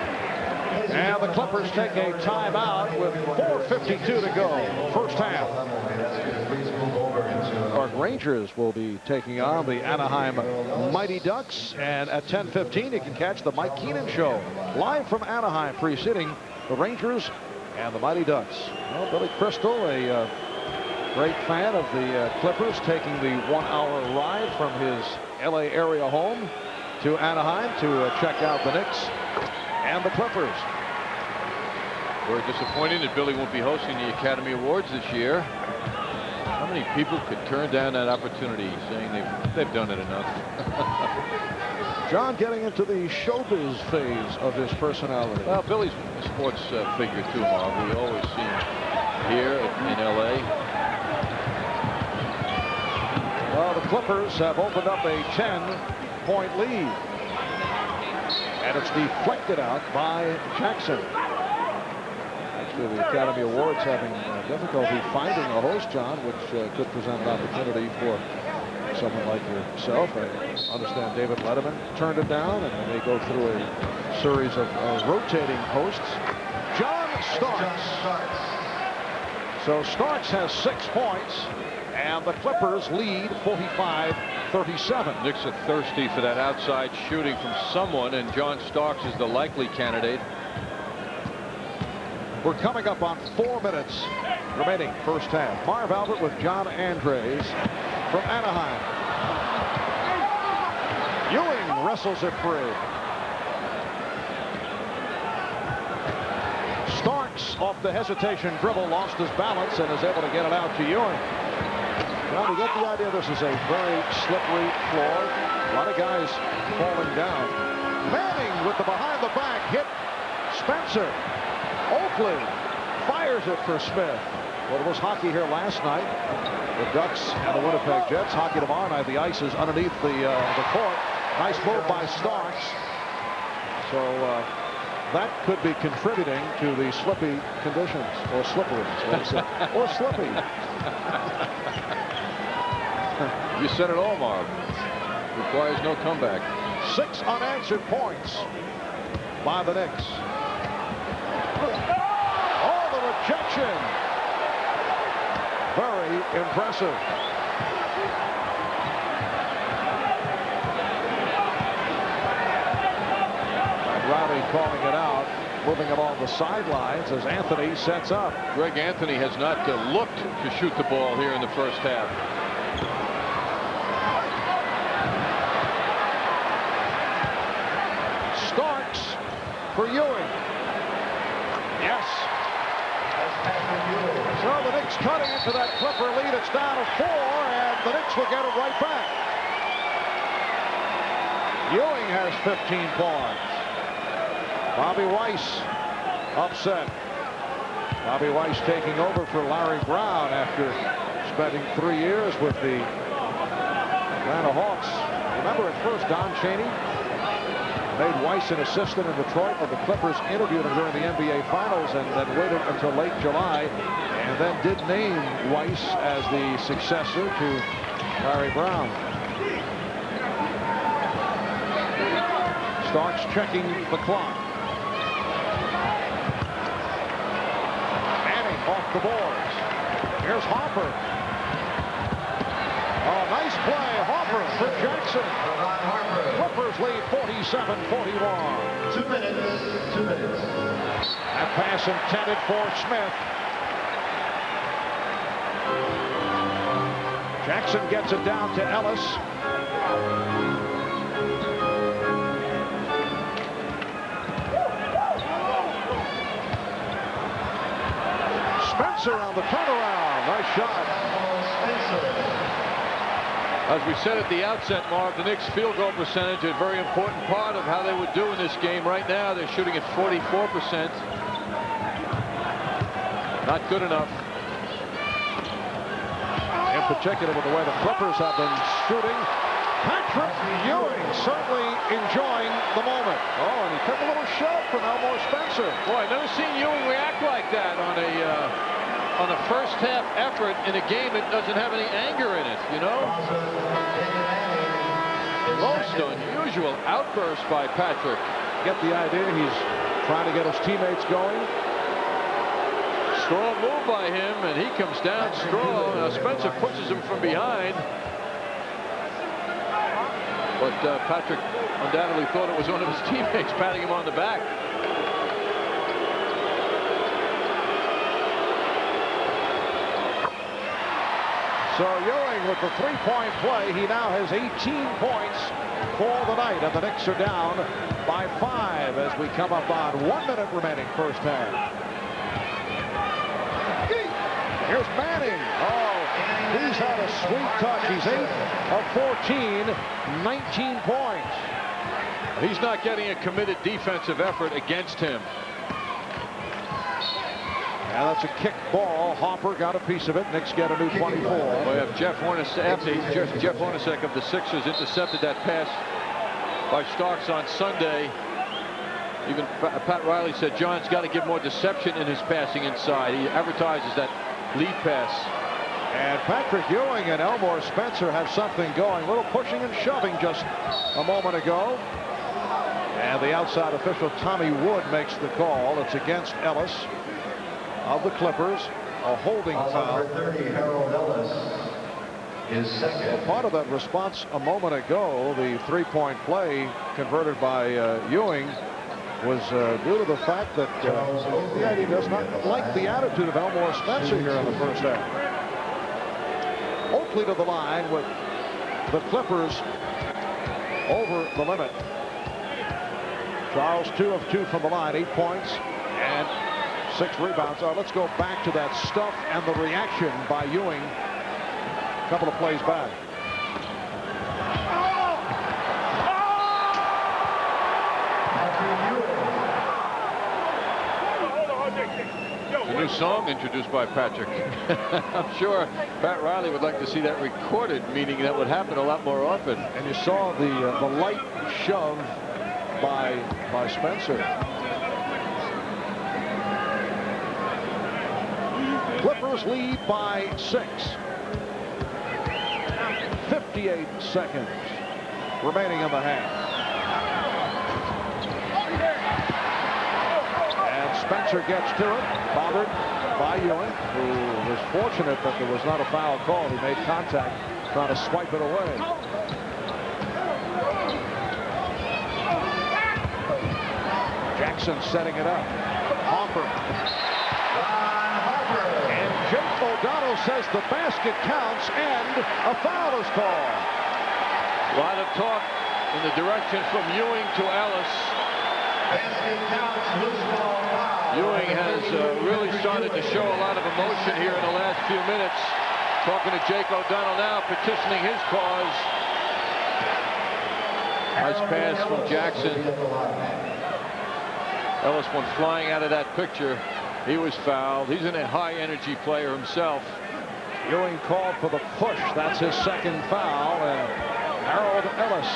And the Clippers take a timeout with 4:52 to go, first half. Park Rangers will be taking on the Anaheim Mighty Ducks, and at 10:15 you can catch the Mike Keenan Show live from Anaheim, preceding the Rangers and the Mighty Ducks. Well, Billy Crystal, a great fan of the Clippers, taking the 1-hour ride from his LA area home to Anaheim to check out the Knicks and the Clippers. We're disappointed that Billy won't be hosting the Academy Awards this year. How many people could turn down that opportunity saying they've done it enough? John getting into the showbiz phase of his personality. Well, Billy's a sports figure too, Marv. We always see him here in L.A. Well, the Clippers have opened up a 10-point lead. And it's deflected out by Jackson. Actually, the Academy Awards having difficulty finding a host, John, which could present an opportunity for someone like yourself. I understand David Letterman turned it down, and they go through a series of rotating hosts. John Starks. So Starks has 6 points, and the Clippers lead 45-37. Knicks are thirsty for that outside shooting from someone, and John Starks is the likely candidate. We're coming up on 4 minutes remaining first half. Marv Albert with John Andres from Anaheim. Ewing wrestles it free. Starks off the hesitation dribble, lost his balance and is able to get it out to Ewing. Well, we get the idea this is a very slippery floor. A lot of guys falling down. Manning with the behind the back hit Spencer. Oakley fires it for Smith. Well, it was hockey here last night. The Ducks and the Winnipeg Jets. Hockey tomorrow night. The ice is underneath the court. Nice move by Starks. So that could be contributing to the slippy conditions, or slippery, or slippy. You said it all, Marv. Requires no comeback. 6 unanswered points by the Knicks. Oh, the rejection. Very impressive. Rowdy calling it out, moving along the sidelines as Anthony sets up. Greg Anthony has not looked to shoot the ball here in the first half. Starks for Ewing. Yes. So the Knicks cutting into that Clipper lead. It's down to 4, and the Knicks will get it right back. Ewing has 15 points. Bobby Weiss upset. Bobby Weiss taking over for Larry Brown after spending 3 years with the Atlanta Hawks. Remember at first Don Chaney made Weiss an assistant in Detroit, but the Clippers interviewed him during the NBA Finals and then waited until late July and then did name Weiss as the successor to Larry Brown. Starks checking the clock. Manning off the boards. Here's Hopper. Oh, nice play. Hopper for Jackson. Clippers lead 47-41. 2 minutes. 2 minutes. That pass intended for Smith. Jackson gets it down to Ellis. Spencer on the turnaround. Nice shot. As we said at the outset, Mark, the Knicks field goal percentage is a very important part of how they would do in this game. Right now, they're shooting at 44%. Not good enough. In particular, with the way the Clippers have been shooting. Patrick Ewing certainly enjoying the moment. Oh, and he took a little shove from Elmore Spencer. Boy, I've never seen Ewing react like that on a first half effort in a game that doesn't have any anger in it, you know? Most unusual outburst by Patrick. Get the idea, he's trying to get his teammates going. Strong move by him, and he comes down strong. Now Spencer pushes him from behind. But Patrick undoubtedly thought it was one of his teammates patting him on the back. So Ewing with the three-point play, he now has 18 points for the night, and the Knicks are down by 5 as we come up on 1 minute remaining first half. Here's Manning. Oh, He's had a sweet touch. He's 8 of 14, 19 points. He's not getting a committed defensive effort against him. And that's a kick ball. Hopper got a piece of it. Knicks get a new 24. We have Jeff Hornacek of the Sixers intercepted that pass by Starks on Sunday. Even Pat Riley said John's got to give more deception in his passing inside. He advertises that lead pass. And Patrick Ewing and Elmore Spencer have something going. A little pushing and shoving just a moment ago. And the outside official, Tommy Wood, makes the call. It's against Ellis of the Clippers. A holding foul. Number 30, Harold Ellis, is second. Well, part of that response a moment ago, the three-point play converted by Ewing, was due to the fact that the idea does not like the attitude of Elmore Spencer here in the first half. Oakley to the line with the Clippers over the limit. Charles 2 of 2 from the line, 8 points and 6 rebounds. Let's go back to that stuff and the reaction by Ewing a couple of plays back. A new song introduced by Patrick. I'm sure Pat Riley would like to see that recorded, meaning that would happen a lot more often. And you saw the light shove by Spencer. Clippers lead by 6. 58 seconds remaining in the half. Spencer gets to it, bothered by Ewing, who was fortunate that there was not a foul call. He made contact, trying to swipe it away. Jackson setting it up. Hopper. And Jake O'Donnell says the basket counts and a foul is called. A lot of talk in the direction from Ewing to Ellis. Ewing has really started to show a lot of emotion here in the last few minutes. Talking to Jake O'Donnell now, petitioning his cause. Nice pass from Jackson. Ellis went flying out of that picture. He was fouled. He's a high-energy player himself. Ewing called for the push. That's his second foul. And Harold Ellis,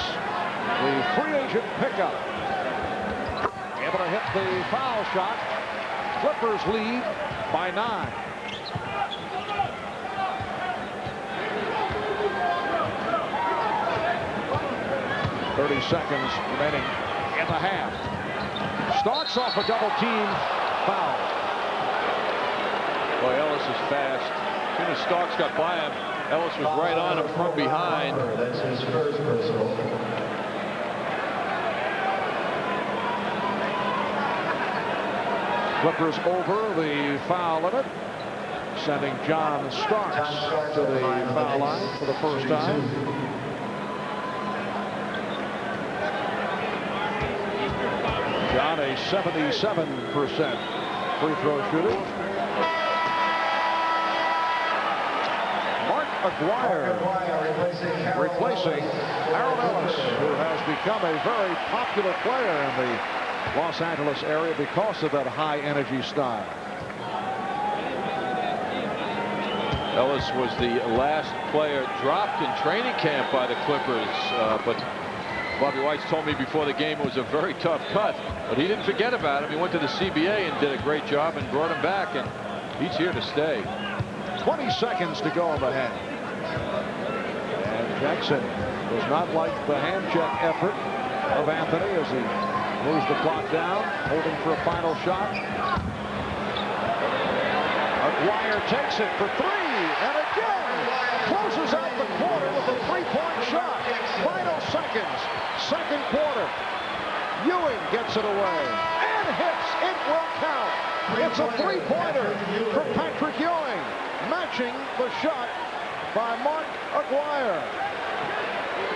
the free agent pickup, able to hit the foul shot. Clippers lead by 9. .30 seconds remaining in the half. Starks off a double team foul. Boy, Ellis is fast. As soon as Starks got by him, Ellis was right on him from behind. That's his first personal. Clippers over the foul limit, sending John Starks to the foul line for the first time. John, a 77% free throw shooter. Mark Aguirre replacing Harold Ellis, who has become a very popular player in the Los Angeles area because of that high energy style. Ellis was the last player dropped in training camp by the Clippers, but Bobby White's told me before the game it was a very tough cut, but he didn't forget about him. He went to the CBA and did a great job and brought him back, and he's here to stay. 20 seconds to go in the half. And Jackson does not like the hand check effort of Anthony as he moves the clock down, holding for a final shot. Aguirre takes it for 3, and again closes out the quarter with a three-point shot. Final seconds, second quarter. Ewing gets it away and hits. It will count. It's a three-pointer for Patrick Ewing, matching the shot by Mark Aguirre.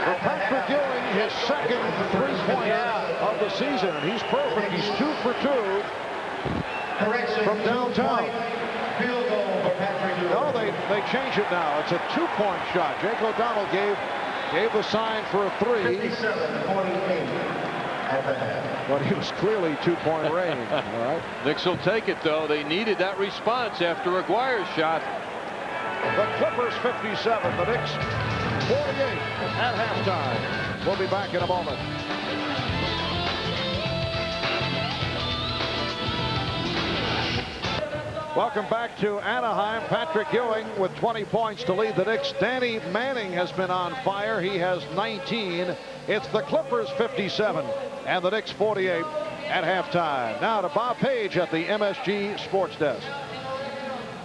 For Patrick Ewing, his second three-pointer of the season, and he's perfect. He's 2 for 2 from downtown. Field goal No, they change it now. It's a 2-point shot. Jake O'Donnell gave the sign for a 3. 57-48 at the half. But he was clearly 2-point range. All right. Knicks will take it, though. They needed that response after Aguirre's shot. The Clippers 57, the Knicks 48 at halftime. We'll be back in a moment. Welcome back to Anaheim. Patrick Ewing with 20 points to lead the Knicks. Danny Manning has been on fire. He has 19. It's the Clippers 57 and the Knicks 48 at halftime. Now to Bob Page at the MSG Sports Desk.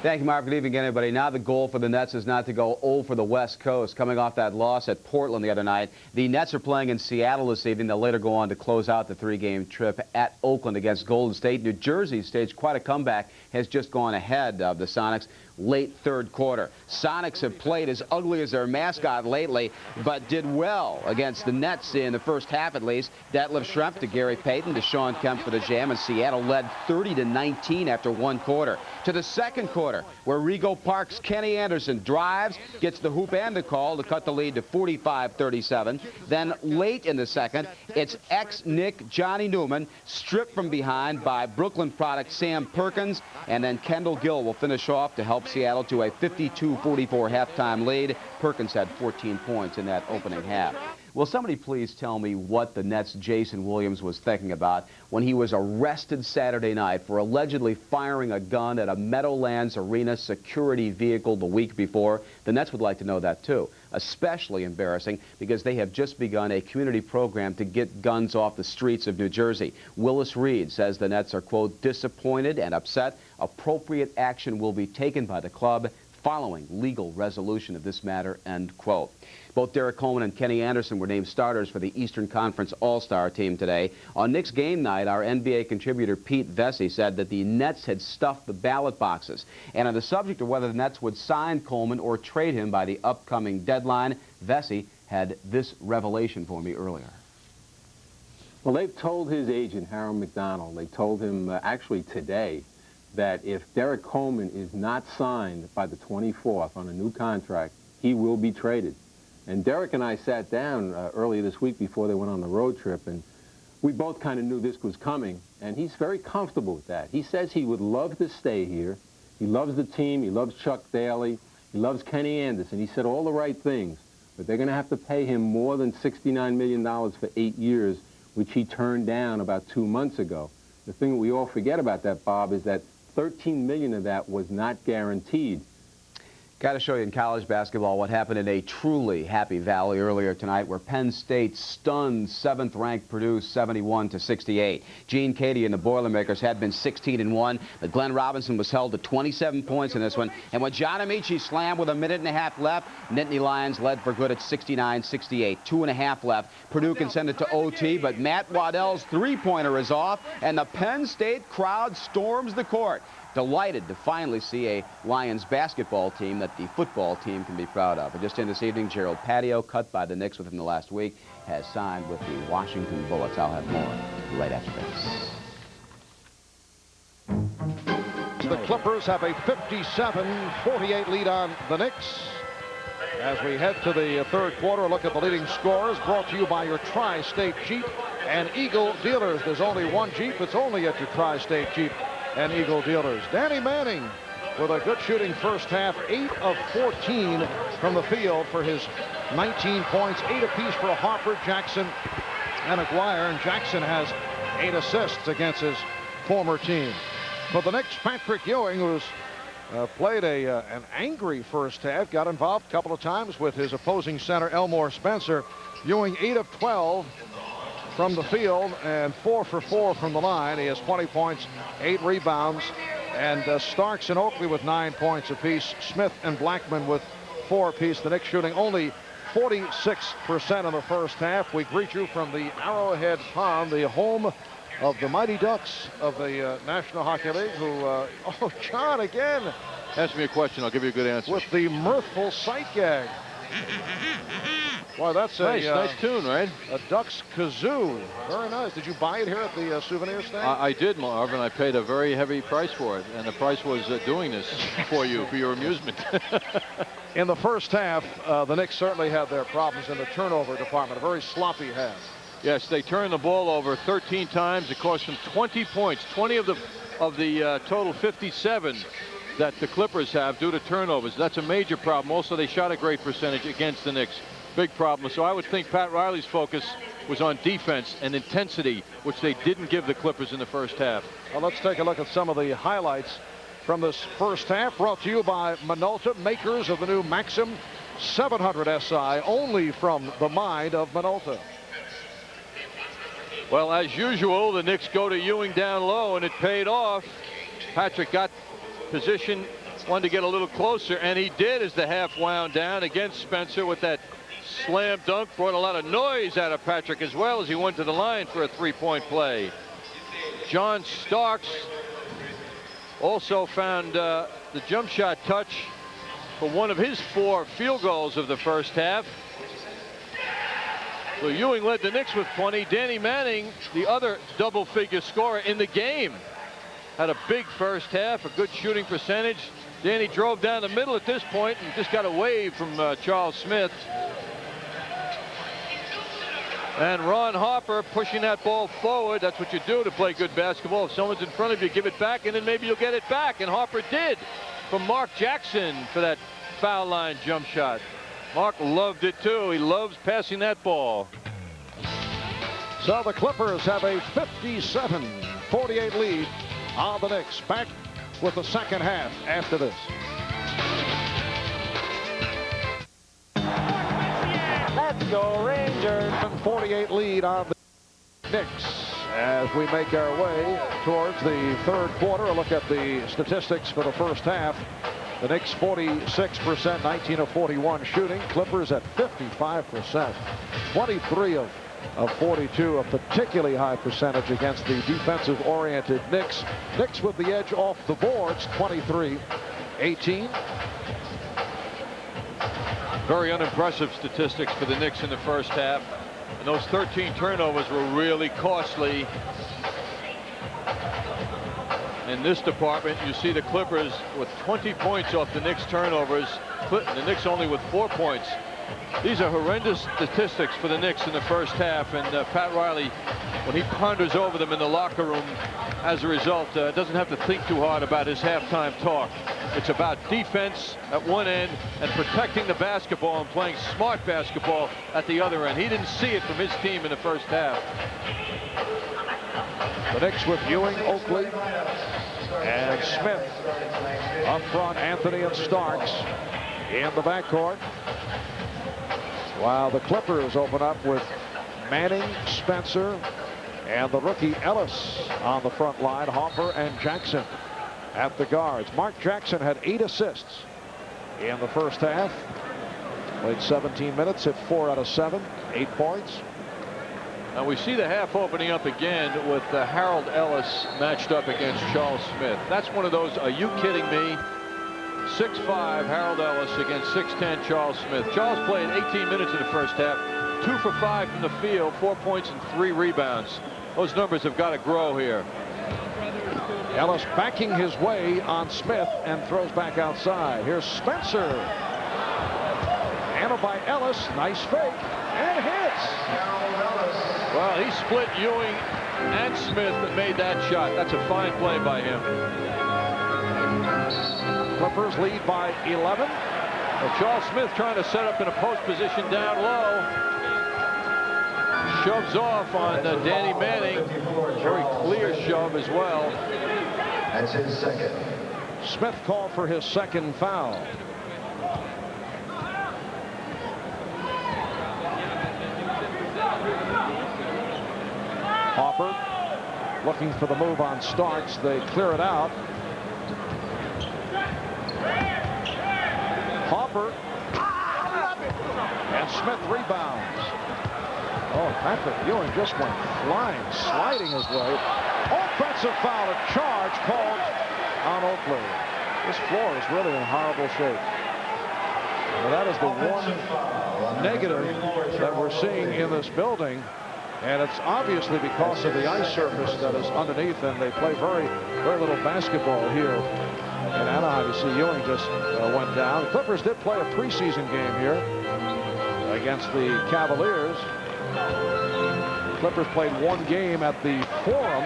Thank you, Mark. Good evening, everybody. Now the goal for the Nets is not to go 0 for the West Coast. Coming off that loss at Portland the other night, the Nets are playing in Seattle this evening. They'll later go on to close out the 3-game trip at Oakland against Golden State. New Jersey staged quite a comeback, has just gone ahead of the Sonics late third quarter. Sonics have played as ugly as their mascot lately, but did well against the Nets in the first half at least. Detlef Schrempf to Gary Payton to Sean Kemp for the Jam, and Seattle led 30-19 after 1 quarter. To the second quarter, where Rego Park's Kenny Anderson drives, gets the hoop and the call to cut the lead to 45-37. Then late in the second, it's ex-Knick Johnny Newman stripped from behind by Brooklyn product Sam Perkins, and then Kendall Gill will finish off to help Seattle to a 52-44 halftime lead. Perkins had 14 points in that opening half. Will somebody please tell me what the Nets' Jason Williams was thinking about when he was arrested Saturday night for allegedly firing a gun at a Meadowlands Arena security vehicle the week before? The Nets would like to know that too. Especially embarrassing because they have just begun a community program to get guns off the streets of New Jersey. Willis Reed says the Nets are, quote, disappointed and upset. Appropriate action will be taken by the club following legal resolution of this matter, end quote. Both Derek Coleman and Kenny Anderson were named starters for the Eastern Conference All-Star team today. On Knicks game night, our NBA contributor Pete Vesey said that the Nets had stuffed the ballot boxes. And on the subject of whether the Nets would sign Coleman or trade him by the upcoming deadline, Vesey had this revelation for me earlier. Well, they've told his agent, Harold McDonald, they told him actually today that if Derek Coleman is not signed by the 24th on a new contract, he will be traded. And Derek and I sat down earlier this week before they went on the road trip, and we both kind of knew this was coming, and he's very comfortable with that. He says he would love to stay here. He loves the team. He loves Chuck Daly. He loves Kenny Anderson. He said all the right things, but they're going to have to pay him more than $69 million for 8 years, which he turned down about 2 months ago. The thing we all forget about that, Bob, is that $13 million of that was not guaranteed. Got to show you in college basketball what happened in a truly Happy Valley earlier tonight, where Penn State stunned 7th-ranked Purdue 71-68. Gene Cady and the Boilermakers had been 16-1, but Glenn Robinson was held to 27 points in this one. And when John Amici slammed with a minute and a half left, Nittany Lions led for good at 69-68. 2.5 left. Purdue can send it to OT, but Matt Waddell's three-pointer is off, and the Penn State crowd storms the court. Delighted to finally see a Lions basketball team that the football team can be proud of. And just in this evening, Gerald Patio, cut by the Knicks within the last week, has signed with the Washington Bullets. I'll have more right after this. The Clippers have a 57-48 lead on the Knicks. As we head to the third quarter, look at the leading scorers, brought to you by your Tri-State Jeep and Eagle Dealers. There's only one Jeep. It's only at your Tri-State Jeep and Eagle Dealers. Danny Manning with a good shooting first half, 8 of 14 from the field for his 19 points, 8 apiece for Harper, Jackson, and Aguirre. And Jackson has 8 assists against his former team. For the Knicks, Patrick Ewing, who's played an angry first half, got involved a couple of times with his opposing center, Elmore Spencer. Ewing 8 of 12 from the field and 4 for 4 from the line. He has 20 points, 8 rebounds, and Starks and Oakley with 9 points apiece. Smith and Blackman with 4 apiece. The Knicks shooting only 46% in the first half. We greet you from the Arrowhead Pond, the home of the Mighty Ducks of the National Hockey League, who, oh, John again. Ask me a question, I'll give you a good answer. With the mirthful sight gag. Boy, that's Nice, a nice tune, right? A Ducks kazoo. Very nice. Did you buy it here at the souvenir stand? I did, Marvin. I paid a very heavy price for it, and the price was doing this for you, for your amusement. In the first half, the Knicks certainly had their problems in the turnover department. A very sloppy half. Yes, they turned the ball over 13 times. It cost them 20 points. 20 of the total 57 that the Clippers have due to turnovers. That's a major problem. Also, they shot a great percentage against the Knicks. Big problem. So I would think Pat Riley's focus was on defense and intensity, which they didn't give the Clippers in the first half. Well, let's take a look at some of the highlights from this first half, brought to you by Minolta, makers of the new Maxim 700 SI, only from the mind of Minolta. Well, as usual, the Knicks go to Ewing down low, and it paid off. Patrick got position, wanted to get a little closer, and he did as the half wound down against Spencer with that slam dunk. Brought a lot of noise out of Patrick as well as he went to the line for a three-point play. John Starks also found the jump shot touch for one of his 4 field goals of the first half. So Ewing led the Knicks with 20. Danny Manning, the other double-figure scorer in the game, had a big first half, a good shooting percentage. Danny drove down the middle at this point and just got a wave from Charles Smith. And Ron Harper pushing that ball forward. That's what you do to play good basketball. If someone's in front of you, give it back, and then maybe you'll get it back. And Harper did from Mark Jackson for that foul line jump shot. Mark loved it too. He loves passing that ball. So the Clippers have a 57-48 lead on the Knicks. Back with the second half after this. Let's go Rangers. 48 lead on the Knicks as we make our way towards the third quarter. A look at the statistics for the first half. The Knicks 46%, 19 of 41 shooting. Clippers at 55%, 23 of 42, a particularly high percentage against the defensive-oriented Knicks. Knicks with the edge off the boards, 23-18. Very unimpressive statistics for the Knicks in the first half. And those 13 turnovers were really costly. In this department, you see the Clippers with 20 points off the Knicks turnovers. The Knicks only with 4 points. These are horrendous statistics for the Knicks in the first half, and Pat Riley, when he ponders over them in the locker room, as a result, doesn't have to think too hard about his halftime talk. It's about defense at one end and protecting the basketball and playing smart basketball at the other end. He didn't see it from his team in the first half. The Knicks with Ewing, Oakley, and Smith up front. Anthony and Starks in the backcourt, while the Clippers open up with Manning, Spencer, and the rookie Ellis on the front line. Harper and Jackson at the guards. Mark Jackson had 8 assists in the first half. Played 17 minutes, hit 4 out of 7, 8 points. Now we see the half opening up again with Harold Ellis matched up against Charles Smith. That's one of those, are you kidding me? 6'5" Harold Ellis against 6'10" Charles Smith. Charles played 18 minutes in the first half, 2 for 5 from the field, 4 points and 3 rebounds. Those numbers have got to grow here. Ellis backing his way on Smith and throws back outside. Here's Spencer. Handled by Ellis. Nice fake. And hits. Well, he split Ewing and Smith and made that shot. That's a fine play by him. Clippers lead by 11. Well, Charles Smith trying to set up in a post position down low. Shoves off on Danny Manning. Very clear shove as well. That's his second. Smith called for his second foul. Harper looking for the move on Starks. They clear it out. Harper. And Smith rebounds. Oh, Patrick Ewing just went flying, sliding his way. Offensive foul, a charge called on Oakley. This floor is really in horrible shape. Well, that is the one negative that we're seeing in this building. And it's obviously because of the ice surface that is underneath, and they play very little basketball here in Anaheim. You see Ewing just went down. The Clippers did play a preseason game here against the Cavaliers. The Clippers played one game at the Forum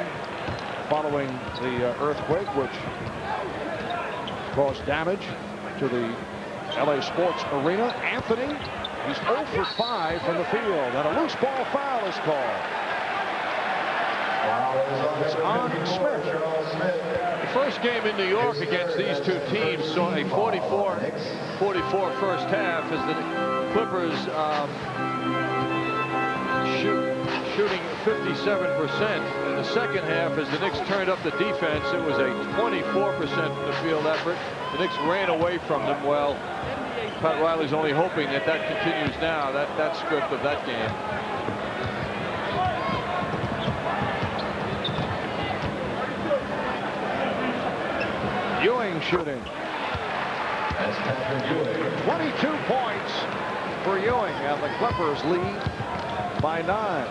following the earthquake, which caused damage to the LA Sports Arena. Anthony, he's 0 for 5 from the field, and a loose ball foul is called. It's on Smith. The first game in New York against these two teams saw a 44-44 first half as the Clippers shooting 57%. In the second half, as the Knicks turned up the defense, it was a 24% from the field effort. The Knicks ran away from them. Well, Pat Riley's only hoping that continues now. That script of that game. Ewing shooting. 22 points for Ewing, and the Clippers lead by 9.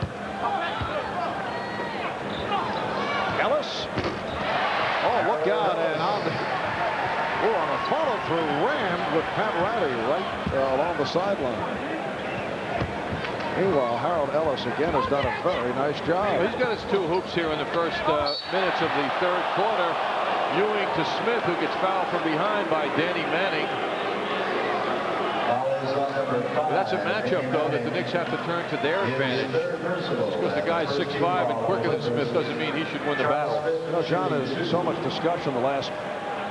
Ellis. Oh, look out, and on a follow-through ram with Pat Riley right along the sideline. Meanwhile, Harold Ellis again has done a very nice job. Well, he's got his 2 hoops here in the first minutes of the third quarter. Ewing to Smith, who gets fouled from behind by Danny Manning. That's a matchup, though, that the Knicks have to turn to their advantage. Just because the guy's 6'5" and quicker than Smith doesn't mean he should win the battle. You know, John, there's so much discussion the last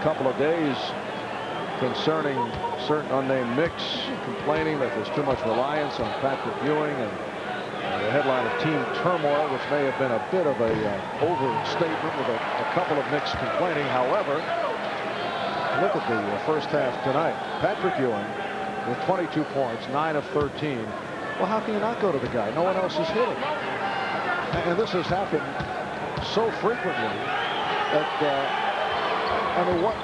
couple of days concerning certain unnamed Knicks complaining that there's too much reliance on Patrick Ewing, and the headline of Team Turmoil, which may have been a bit of a overstatement with a couple of Knicks complaining. However, look at the first half tonight. Patrick Ewing with 22 points, 9 of 13. Well, how can you not go to the guy? No one else is hitting. And this has happened so frequently that, I mean, what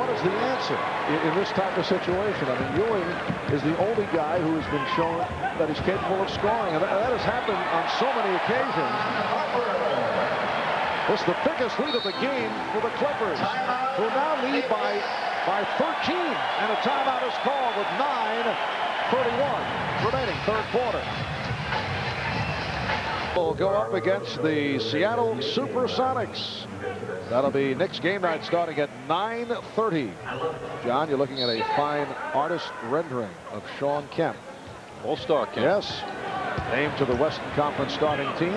is the answer in this type of situation? I mean, Ewing is the only guy who has been shown that he's capable of scoring, and that has happened on so many occasions. This is the biggest lead of the game for the Clippers, who now lead by 13, and a timeout is called with 9:31 remaining third quarter. Will go up against the Seattle Supersonics. That'll be Knicks game night starting at 9:30. John, you're looking at a fine artist rendering of Sean Kemp. All-Star Kemp. Yes. Named to the Western Conference starting team.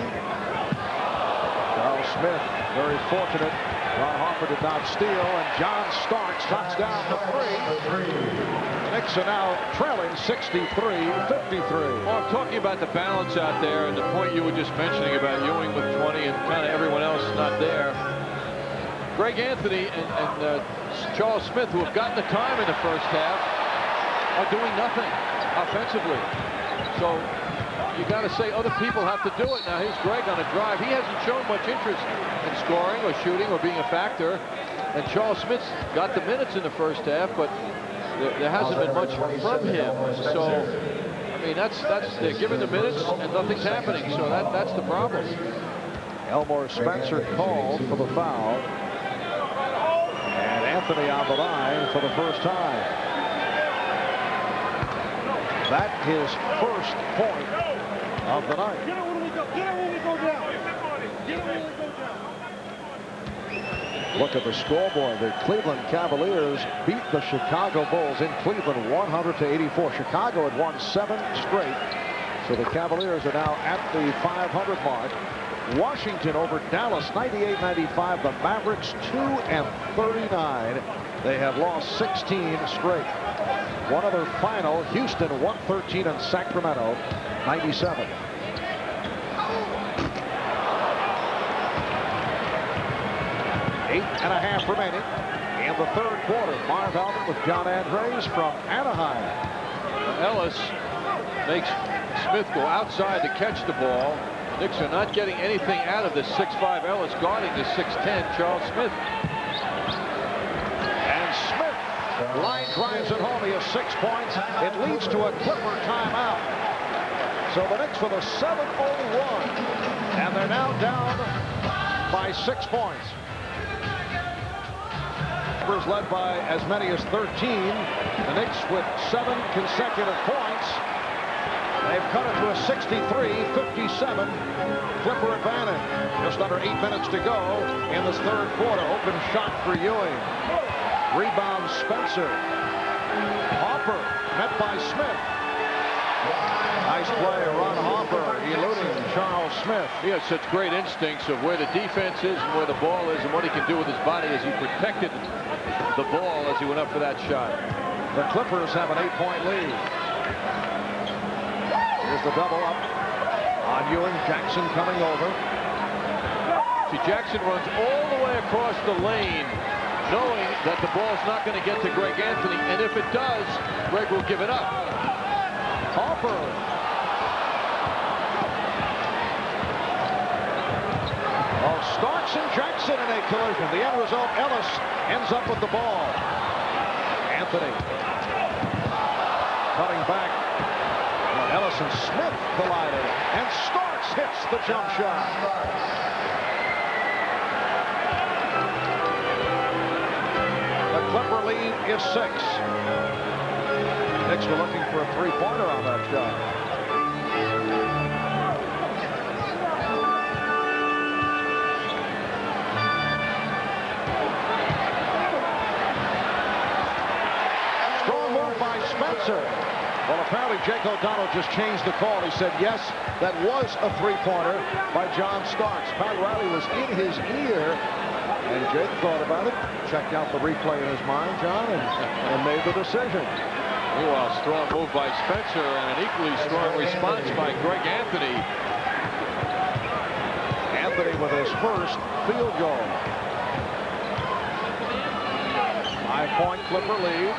Charles Smith, very fortunate. Ron Harper did not steal, and John Starks knocks down the 3. The Knicks are now trailing 63-53. Well, I'm talking about the balance out there, and the point you were just mentioning about Ewing with 20 and kind of everyone else not there. Greg Anthony and Charles Smith, who have gotten the time in the first half, are doing nothing offensively. So you got to say other people have to do it. Now here's Greg on a drive. He hasn't shown much interest in scoring or shooting or being a factor. And Charles Smith's got the minutes in the first half, but there hasn't been much from him. So I mean, they're giving the minutes and nothing's happening. So that's the problem. Elmore Spencer called for the foul. And Anthony on the line for the first time. That his first point of the night. Get it when we go down. Get it when we go down. Look at the scoreboard. The Cleveland Cavaliers beat the Chicago Bulls in Cleveland 100-84. Chicago had won 7 straight. So the Cavaliers are now at the 500 mark. Washington over Dallas 98-95. The Mavericks 2-39. They have lost 16 straight. One other final, Houston 113 and Sacramento 97. Eight and a half remaining in the third quarter. Marv Albert with John Andres from Anaheim. Ellis makes Smith go outside to catch the ball. The Knicks are not getting anything out of this 6'5" Ellis guarding the 6'10" Charles Smith. And Smith Line drives it home. He has 6 points. It leads to a Clipper timeout. So the Knicks with a 7-0 run. And they're now down by 6 points. Clippers led by as many as 13. The Knicks with 7 consecutive points. They've cut it to a 63-57 Clipper advantage. Just under 8 minutes to go in this third quarter. Open shot for Ewing. Rebound Spencer. Hopper met by Smith. Nice play, Ron Hopper eluding Charles Smith. He has such great instincts of where the defense is and where the ball is and what he can do with his body as he protected the ball as he went up for that shot. The Clippers have an 8-point lead. Here's the double up on Ewing. Jackson coming over. See, Jackson runs all the way across the lane, knowing that the ball's not going to get to Greg Anthony, and if it does, Greg will give it up. Hopper. Oh, Starks and Jackson in a collision. The end result, Ellis ends up with the ball. Anthony cutting back. Ellis and Smith collided, and Starks hits the jump shot. The Clipper lead is 6. Knicks were looking for a three-pointer on that shot. Strong move by Spencer. Well, apparently Jake O'Donnell just changed the call. He said, yes, that was a three-pointer by John Starks. Pat Riley was in his ear, and Jake thought about it, checked out the replay in his mind, John, and made the decision. Meanwhile, strong move by Spencer and an equally strong response by Greg Anthony. Anthony with his first field goal. 5-point Clipper lead.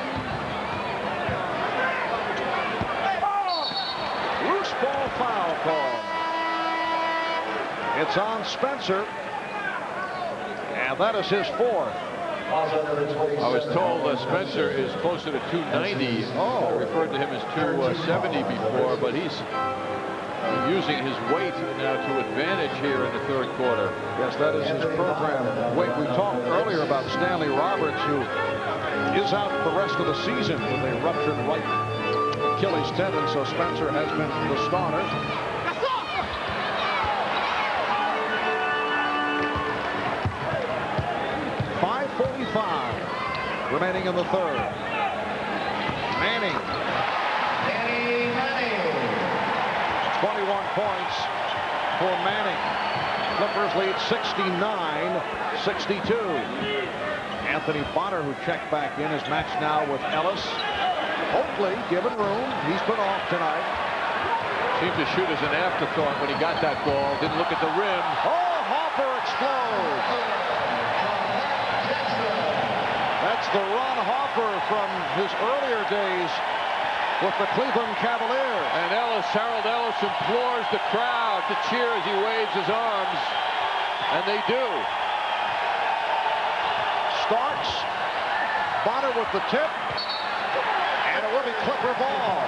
Loose ball foul call. It's on Spencer, and that is his 4th. I was told Spencer is closer to 290. I referred to him as 270 before, but he's using his weight now to advantage here in the third quarter. Yes, that is his program weight. We talked earlier about Stanley Roberts, who is out the rest of the season with a ruptured right Achilles tendon, so Spencer has been the starter. Remaining in the third. Manning. 21 points for Manning. Clippers lead 69-62. Anthony Bonner, who checked back in, is matched now with Ellis. Oakley given room. He's been off tonight. Seemed to shoot as an afterthought when he got that ball. Didn't look at the rim. Oh, Hopper explodes. That's the Ron Hopper from his earlier days with the Cleveland Cavaliers. And Harold Ellis implores the crowd to cheer as he waves his arms. And they do. Starks. Bonner with the tip. And it will be Clipper ball.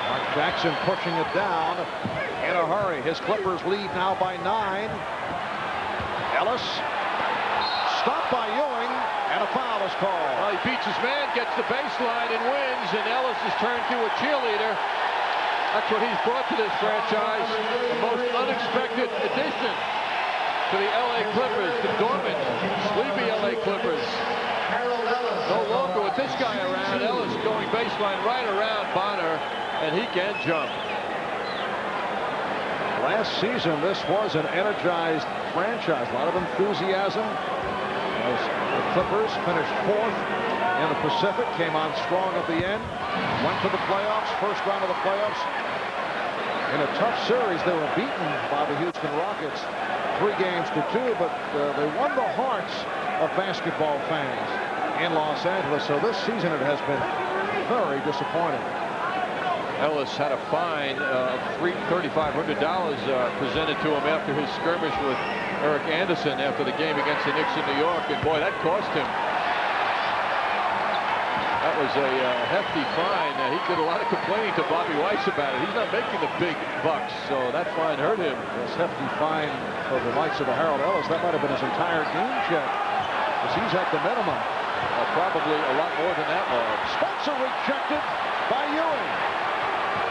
Mark Jackson pushing it down in a hurry. His Clippers lead now by 9. Ellis stopped by Ewing, and a foul is called. Well, he beats his man, gets the baseline, and wins, and Ellis is turned to a cheerleader. That's what he's brought to this franchise. The most unexpected addition to the LA Clippers, the dormant, sleepy LA Clippers. No longer with this guy around. Ellis going baseline right around Bonner, and he can jump. Last season, this was an energized franchise. A lot of enthusiasm as the Clippers finished 4th in the Pacific, came on strong at the end, went to the playoffs, first round of the playoffs. In a tough series, they were beaten by the Houston Rockets 3-2, but they won the hearts of basketball fans in Los Angeles. So this season it has been very disappointing. Ellis had a fine of $3,500 presented to him after his skirmish with Eric Anderson after the game against the Knicks in New York, and boy, that cost him. That was a hefty fine. He did a lot of complaining to Bobby Weiss about it. He's not making the big bucks, so that fine hurt him. This hefty fine for the likes of Harold Ellis, that might have been his entire game check, because he's at the minimum. Probably a lot more than that, Marv. Spencer rejected by Ewing.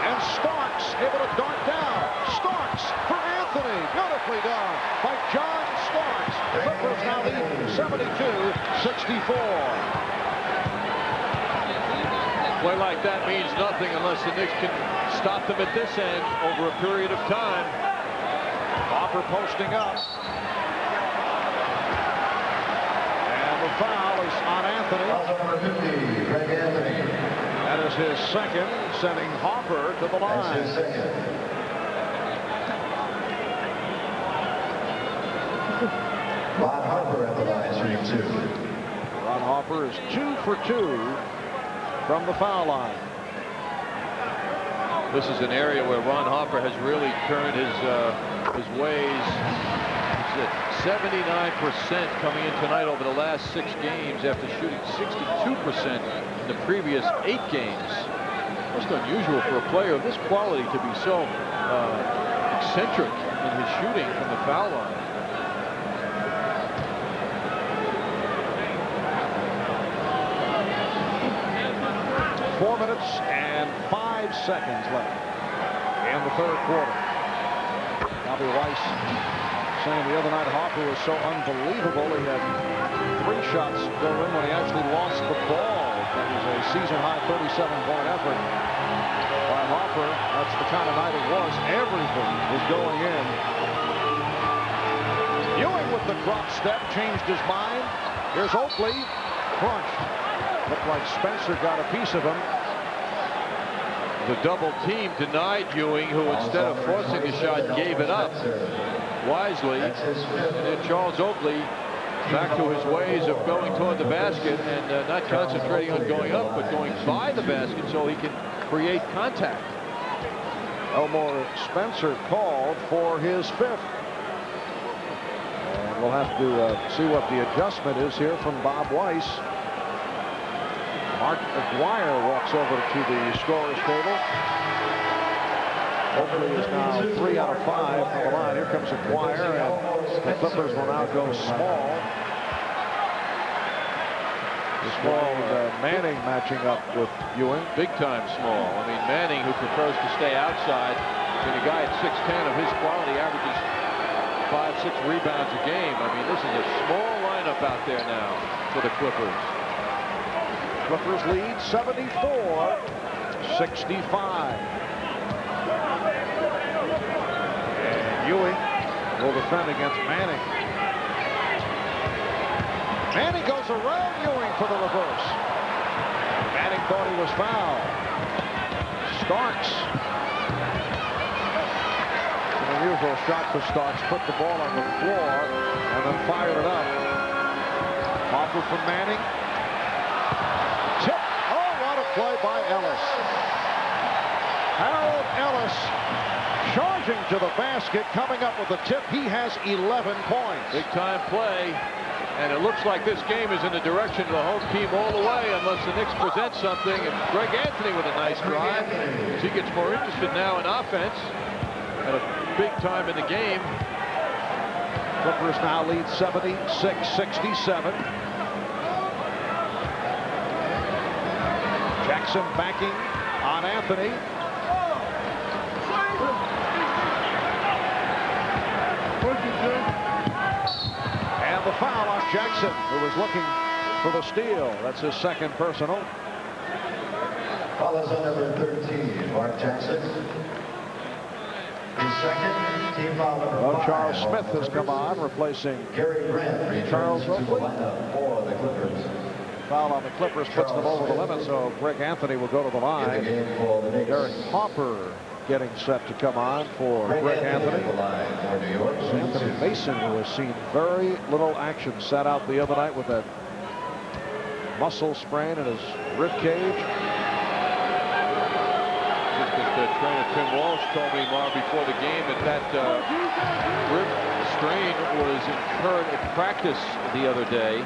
And Starks able to dart down. Starks for Anthony. Beautifully done by John Starks. The Clippers now lead 72-64. Play like that means nothing unless the Knicks can stop them at this end over a period of time. Hopper posting up. And the foul is on Anthony. Number 50, Greg Anthony. That is his second, sending Hopper to the line. That's his second. Ron Harper at the line, shooting 2. Ron Harper is 2 for 2 from the foul line. This is an area where Ron Harper has really turned his ways. He's at 79% coming in tonight over the last 6 games after shooting 62% in the previous 8 games. Most unusual for a player of this quality to be so eccentric in his shooting from the foul line. Four minutes and 5 seconds left in the third quarter. Bobby Weiss saying the other night Harper was so unbelievable. He had 3 shots go in when he actually lost the ball. That was a season-high 37-point effort by Harper. That's the kind of night it was. Everything was going in. Ewing with the drop step changed his mind. Here's Oakley, crunched. Looked like Spencer got a piece of him. The double team denied Ewing, who instead of forcing the shot gave it up wisely. And then Charles Oakley back to his ways of going toward the basket and not concentrating on going up, but going by the basket so he can create contact. Elmore Spencer called for his 5th. And we'll have to see what the adjustment is here from Bob Weiss. Mark Aguirre walks over to the scorer's table. Oakley is now 3 out of 5 from the line. Here comes Aguirre, and the Clippers will now go small. Small Manning matching up with Ewing. Big time small. I mean, Manning, who prefers to stay outside, and a guy at 6'10" of his quality averages 5-6 rebounds a game. I mean, this is a small lineup out there now for the Clippers. Clippers lead 74-65. And Ewing will defend against Manning. Manning goes around Ewing for the reverse. Manning thought he was fouled. Starks. An unusual shot for Starks. Put the ball on the floor and then fired it up. Hopper from Manning. Tip. Oh, what a play by Ellis. Harold Ellis charging to the basket, coming up with a tip. He has 11 points. Big time play. And it looks like this game is in the direction of the home team all the way, unless the Knicks present something. And Greg Anthony with a nice drive, as he gets more interested now in offense at a big time in the game. Clippers now lead 76-67. Jackson backing on Anthony. And the foul on Jackson, who was looking for the steal. That's his second personal. Foul is on number 13, Mark Jackson. His second, team foul number 5. Charles Smith has come on, replacing Gary Grant Charles returns to the Oakley. lineup for the Clippers. Foul on the Clippers puts them over the limit, so Greg Anthony will go to the In the line. game for the Knicks. Derek Hopper getting set to come on for Greg Anthony. at the line for New York. Anthony Mason, who has seen very little action, sat out the other night with that muscle sprain in his rib cage. Just a Trainer Tim Walsh told me, Mark, before the game that rib strain was incurred at practice the other day.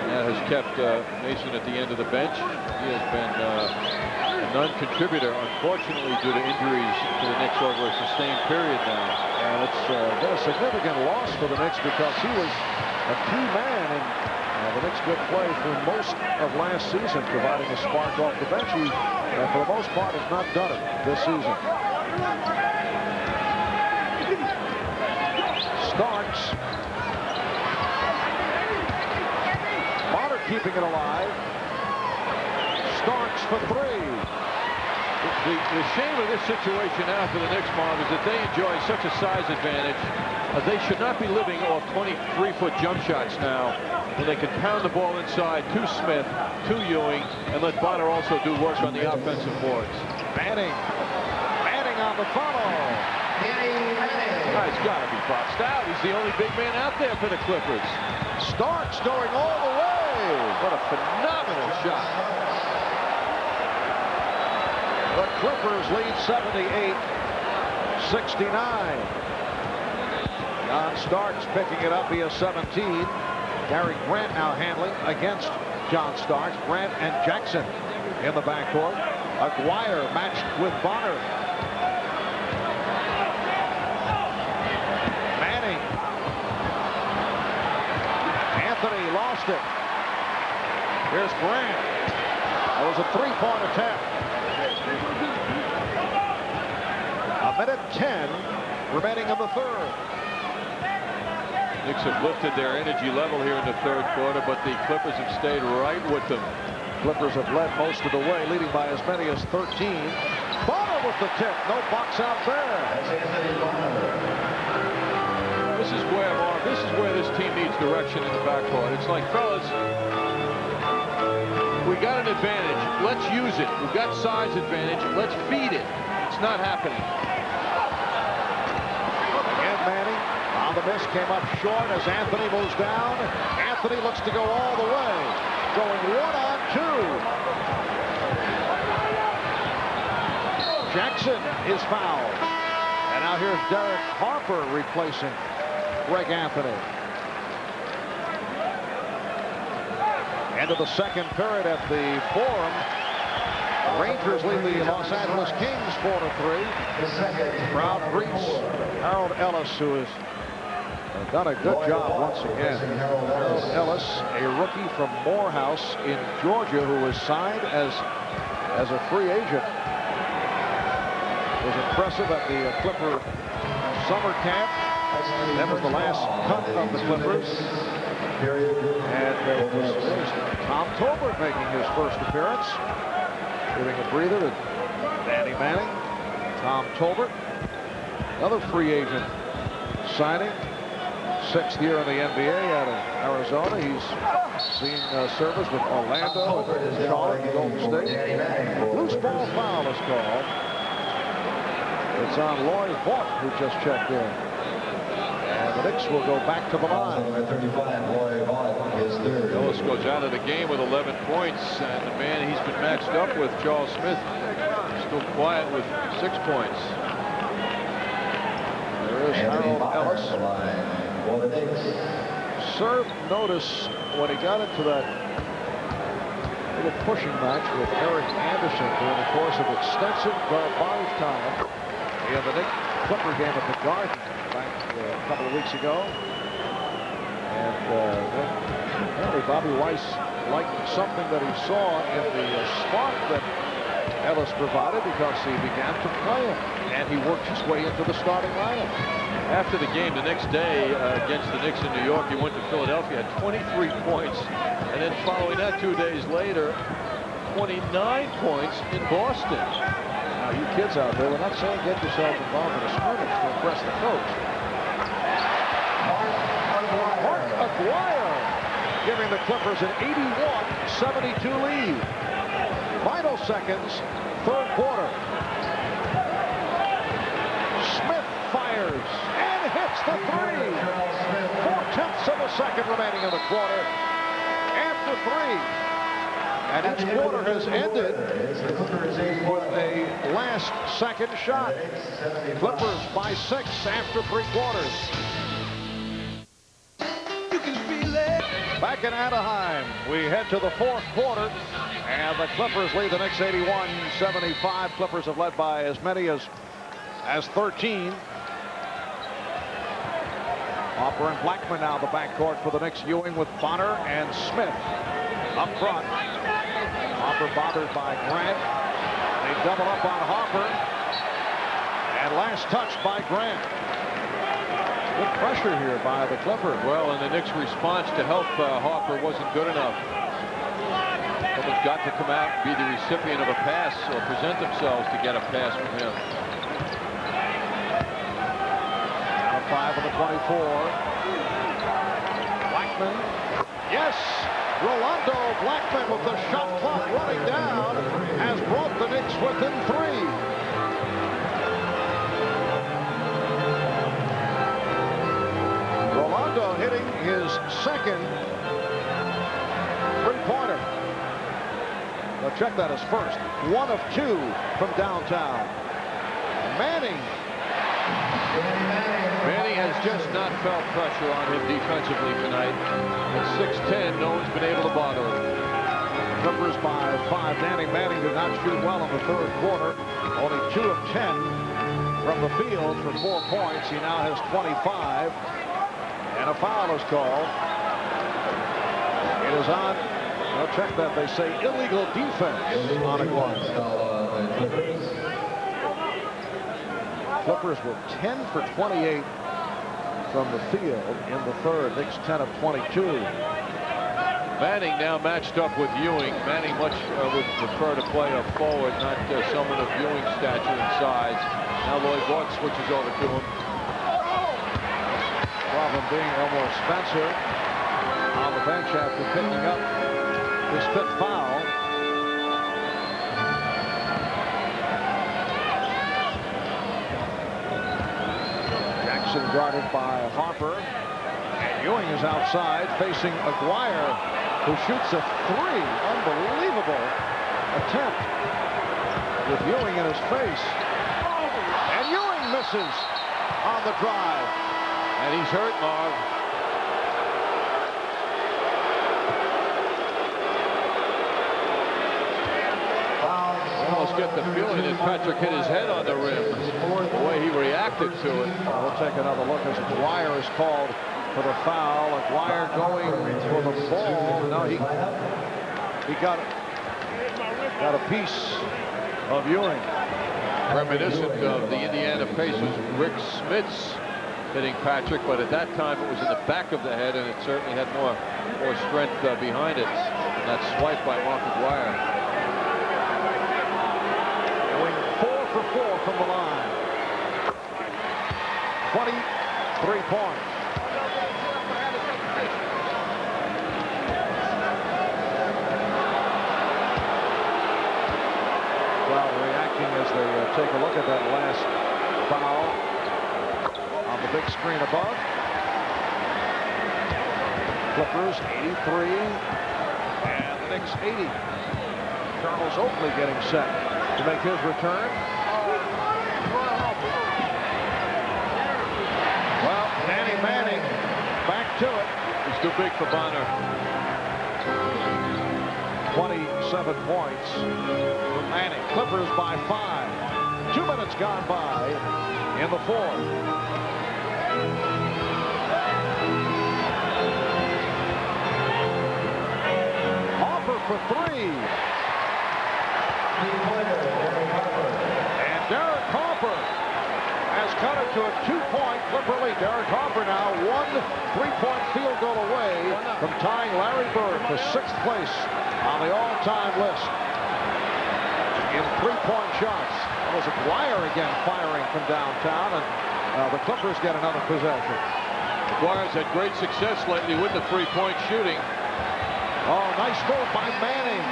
And that has kept Mason at the end of the bench. He has been a non-contributor, unfortunately, due to injuries to the Knicks over a sustained period now. And it's been a significant loss for the Knicks because he was a key man in the Knicks' good play through most of last season, providing a spark off the bench. He, for the most part, has not done it this season. Starks. Bonner keeping it alive. Starks for three. The shame of this situation now for the Knicks, Mark, is that they enjoy such a size advantage. They should not be living off 23-foot jump shots now, when they can pound the ball inside to Smith, to Ewing, and let Bonner also do work on the offensive boards. Manning on the follow. He's got to be boxed out. He's the only big man out there for the Clippers. Starks going all the way. What a phenomenal shot. The Clippers lead 78-69. John Starks picking it up. He has 17. Gary Grant now handling against John Starks. Grant and Jackson in the backcourt. Aguirre matched with Bonner. Manning. Anthony lost it. Here's Grant. That was a three-point attempt. A minute 10 remaining in the third. Knicks have lifted their energy level here in the third quarter, but the Clippers have stayed right with them. Clippers have led most of the way, leading by as many as 13. Bonner with the tip. No box out there. This is where, Mark, this team needs direction in the backcourt. It's like, fellas, we got an advantage. Let's use it. We've got size advantage. Let's feed it. It's not happening. Again, Manning on the miss, came up short as Anthony moves down. Anthony looks to go all the way. Going 1-on-2. Jackson is fouled. And now here's Derek Harper replacing Greg Anthony. End of the second period at the Forum. The Rangers lead the Los Angeles Kings 4-3. Crowd greets Harold Ellis, who has done a good job once again. Harold Ellis, a rookie from Morehouse in Georgia, who was signed as a free agent. Was impressive at the Clipper summer camp. That was the last cut of the Clippers. And there's Tom Tolbert making his first appearance, giving a breather to Danny Manning. Tom Tolbert, another free agent signing, 6th year in the NBA out of Arizona. He's seen service with Orlando, Charlotte, and Golden State. Loose ball foul is called. It's on Loy Vaught, who just checked in. And the Knicks will go back to the line. Ellis goes out of the game with 11 points, and the man he's been matched up with, Charles Smith, still quiet with 6 points. There is Harold Ellis. Served notice when he got into that little pushing match with Eric Anderson during the course of extensive garbage time in the Knick Clipper game at the Garden back a couple of weeks ago. And then apparently Bobby Weiss liked something that he saw in the spark that Ellis provided, because he began to play him, and he worked his way into the starting lineup. After the game the next day against the Knicks in New York, he went to Philadelphia, had 23 points, and then following that 2 days later, 29 points in Boston. Now, you kids out there, we're not saying get yourself involved in a scrimmage to impress the coach. Mark Aguirre giving the Clippers an 81-72 lead. Final seconds, third quarter. Smith fires and hits the three. 4/10 of a second remaining in the quarter. After three. And each quarter has ended with a last-second shot. Clippers by 6 after 3 quarters. Back in Anaheim, we head to the 4th quarter, and the Clippers lead the Knicks 81-75. Clippers have led by as many as 13. Hopper and Blackman now the backcourt for the Knicks. Ewing with Bonner and Smith up front. Hopper bothered by Grant. They double up on Hopper. And last touch by Grant. Good pressure here by the Clippers. Well, and the Knicks' response to help Hopper wasn't good enough. Someone's got to come out and be the recipient of a pass or present themselves to get a pass from him. 5 on the 24. Blackman. Yes! Rolando Blackman with the shot clock running down has brought the Knicks within 3. Rolando hitting his second three-pointer. Now check that as first. 1 of 2 from downtown. Manning has just not felt pressure on him defensively tonight. At 6'10", no one's been able to bother him. Clippers by 5. Danny Manning did not shoot well in the 3rd quarter. Only 2 of 10 from the field for 4 points. He now has 25. And a foul is called. It is on. I'll check that. They say illegal defense on Aguirre. Clippers were 10 for 28 from the field in the 3rd. Knicks 10 of 22. Manning now matched up with Ewing. Manning much would prefer to play a forward, not someone of Ewing's stature and size. Now Lloyd Ward switches over to him. Problem being Elmore Spencer on the bench after picking up his 5th foul. Jackson guarded by Hopper. And Ewing is outside facing Aguirre, who shoots a 3. Unbelievable attempt with Ewing in his face. And Ewing misses on the drive. And he's hurt, Marv. I almost get the feeling that Patrick hit his head on the rim. The way he reacted to it. We'll take another look as Aguirre is called for the foul. Aguirre going for the ball. No, he got a piece of Ewing. Reminiscent of the Indiana Pacers' Rick Smits hitting Patrick, but at that time it was in the back of the head, and it certainly had more strength behind it. And that swipe by Mark Aguirre. Going 4 for 4 from the line. 23 points. Crowd reacting as they take a look at that last foul on the big screen above. Clippers 83 and the Knicks 80. Charles Oakley getting set to make his return. Well, Danny Manning back to it. He's too big for Bonner. 27 points for Manning. Clippers by 5. 2 minutes gone by in the 4th. Hopper for 3. And Derek Hopper has cut it to a 2-point Clipper lead. Derek Hopper now 1 3-point field goal away from tying Larry Bird for 6th place on the all-time list in 3-point shots. It was Aguirre again firing from downtown, and the Clippers get another possession. Aguirre's had great success lately with the 3-point shooting. Oh, nice move by Manning.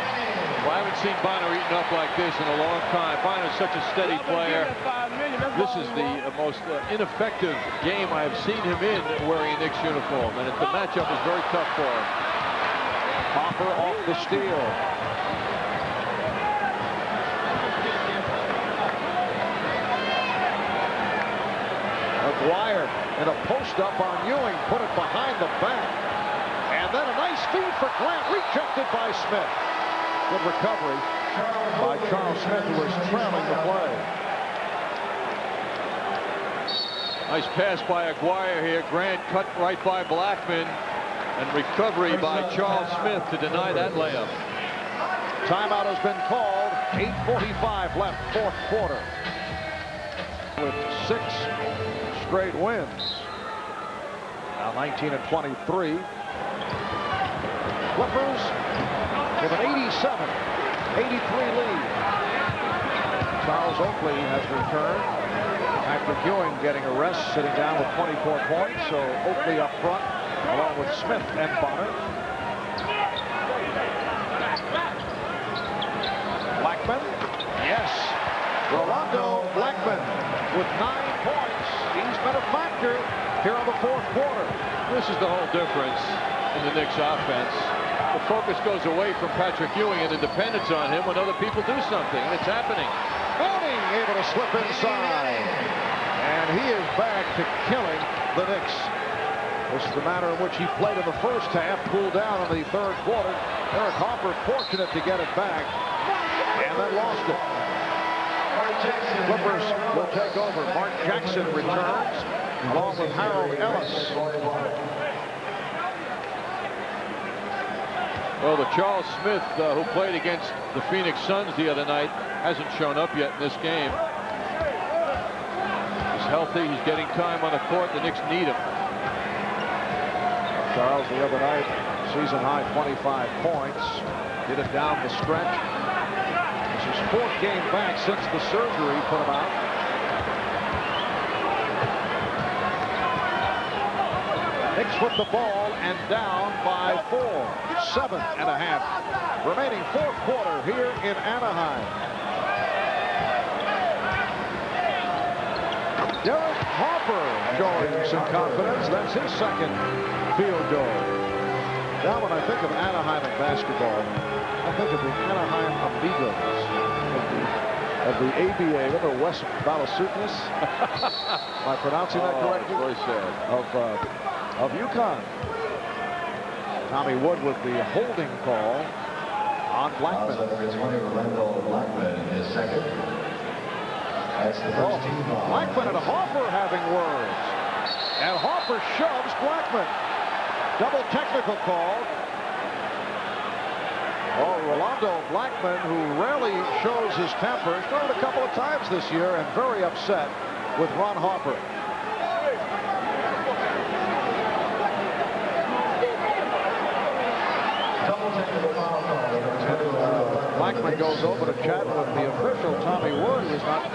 Well, I haven't seen Bonner eaten up like this in a long time. Bonner's such a steady player. This is the most ineffective game I have seen him in wearing a Knicks uniform, and the matchup is very tough for him. Hopper off the steal. and a post up on Ewing, put it behind the back. And then a nice feed for Grant, rejected by Smith. Good recovery by Charles Smith, who was trailing the play. Nice pass by Aguirre here. Grant cut right by Blackman, and recovery by Charles Smith to deny that layup. Timeout has been called. 8:45 left, fourth quarter. With 6 straight wins. Now 19-23. Clippers with an 87-83 lead. Charles Oakley has returned. Patrick Ewing getting a rest, sitting down with 24 points. So Oakley up front, along with Smith and Bonner. Blackman, yes. Rolando Blackman with 9 points. He's been a factor here in the fourth quarter. This is the whole difference in the Knicks offense. The focus goes away from Patrick Ewing and the dependence on him when other people do something, and it's happening. Manning able to slip inside. And he is back to killing the Knicks. This is the manner in which he played in the first half, cooled down in the third quarter. Eric Hoffer fortunate to get it back, and then lost it. Clippers will take over. Mark Jackson returns, along with Harold Ellis. Well, the Charles Smith, who played against the Phoenix Suns the other night, hasn't shown up yet in this game. He's healthy. He's getting time on the court. The Knicks need him. Charles the other night, season high 25 points. Did it down the stretch. This is 4th game back since the surgery put him out. Knicks with the ball and down by 4. 7.5. Remaining fourth quarter here in Anaheim. Derek Harper showing some confidence. That's his second field goal. Now when I think of Anaheim and basketball, I think of the Anaheim Amigos of the ABA. Remember Wes Balasuknis? Am I pronouncing that correctly? Very sad. Of UConn. Tommy Wood with the holding call on Blackman. Number 20, Randall Blackman is second. That's the first team foul. Blackman and Hoffer having words. And Hoffer shoves Blackman. Double technical call. Oh, Rolando Blackman, who rarely shows his temper, showed it a couple of times this year and very upset with Ron Hoffer. Blackman goes over to chat with the official. Tommy Wood is not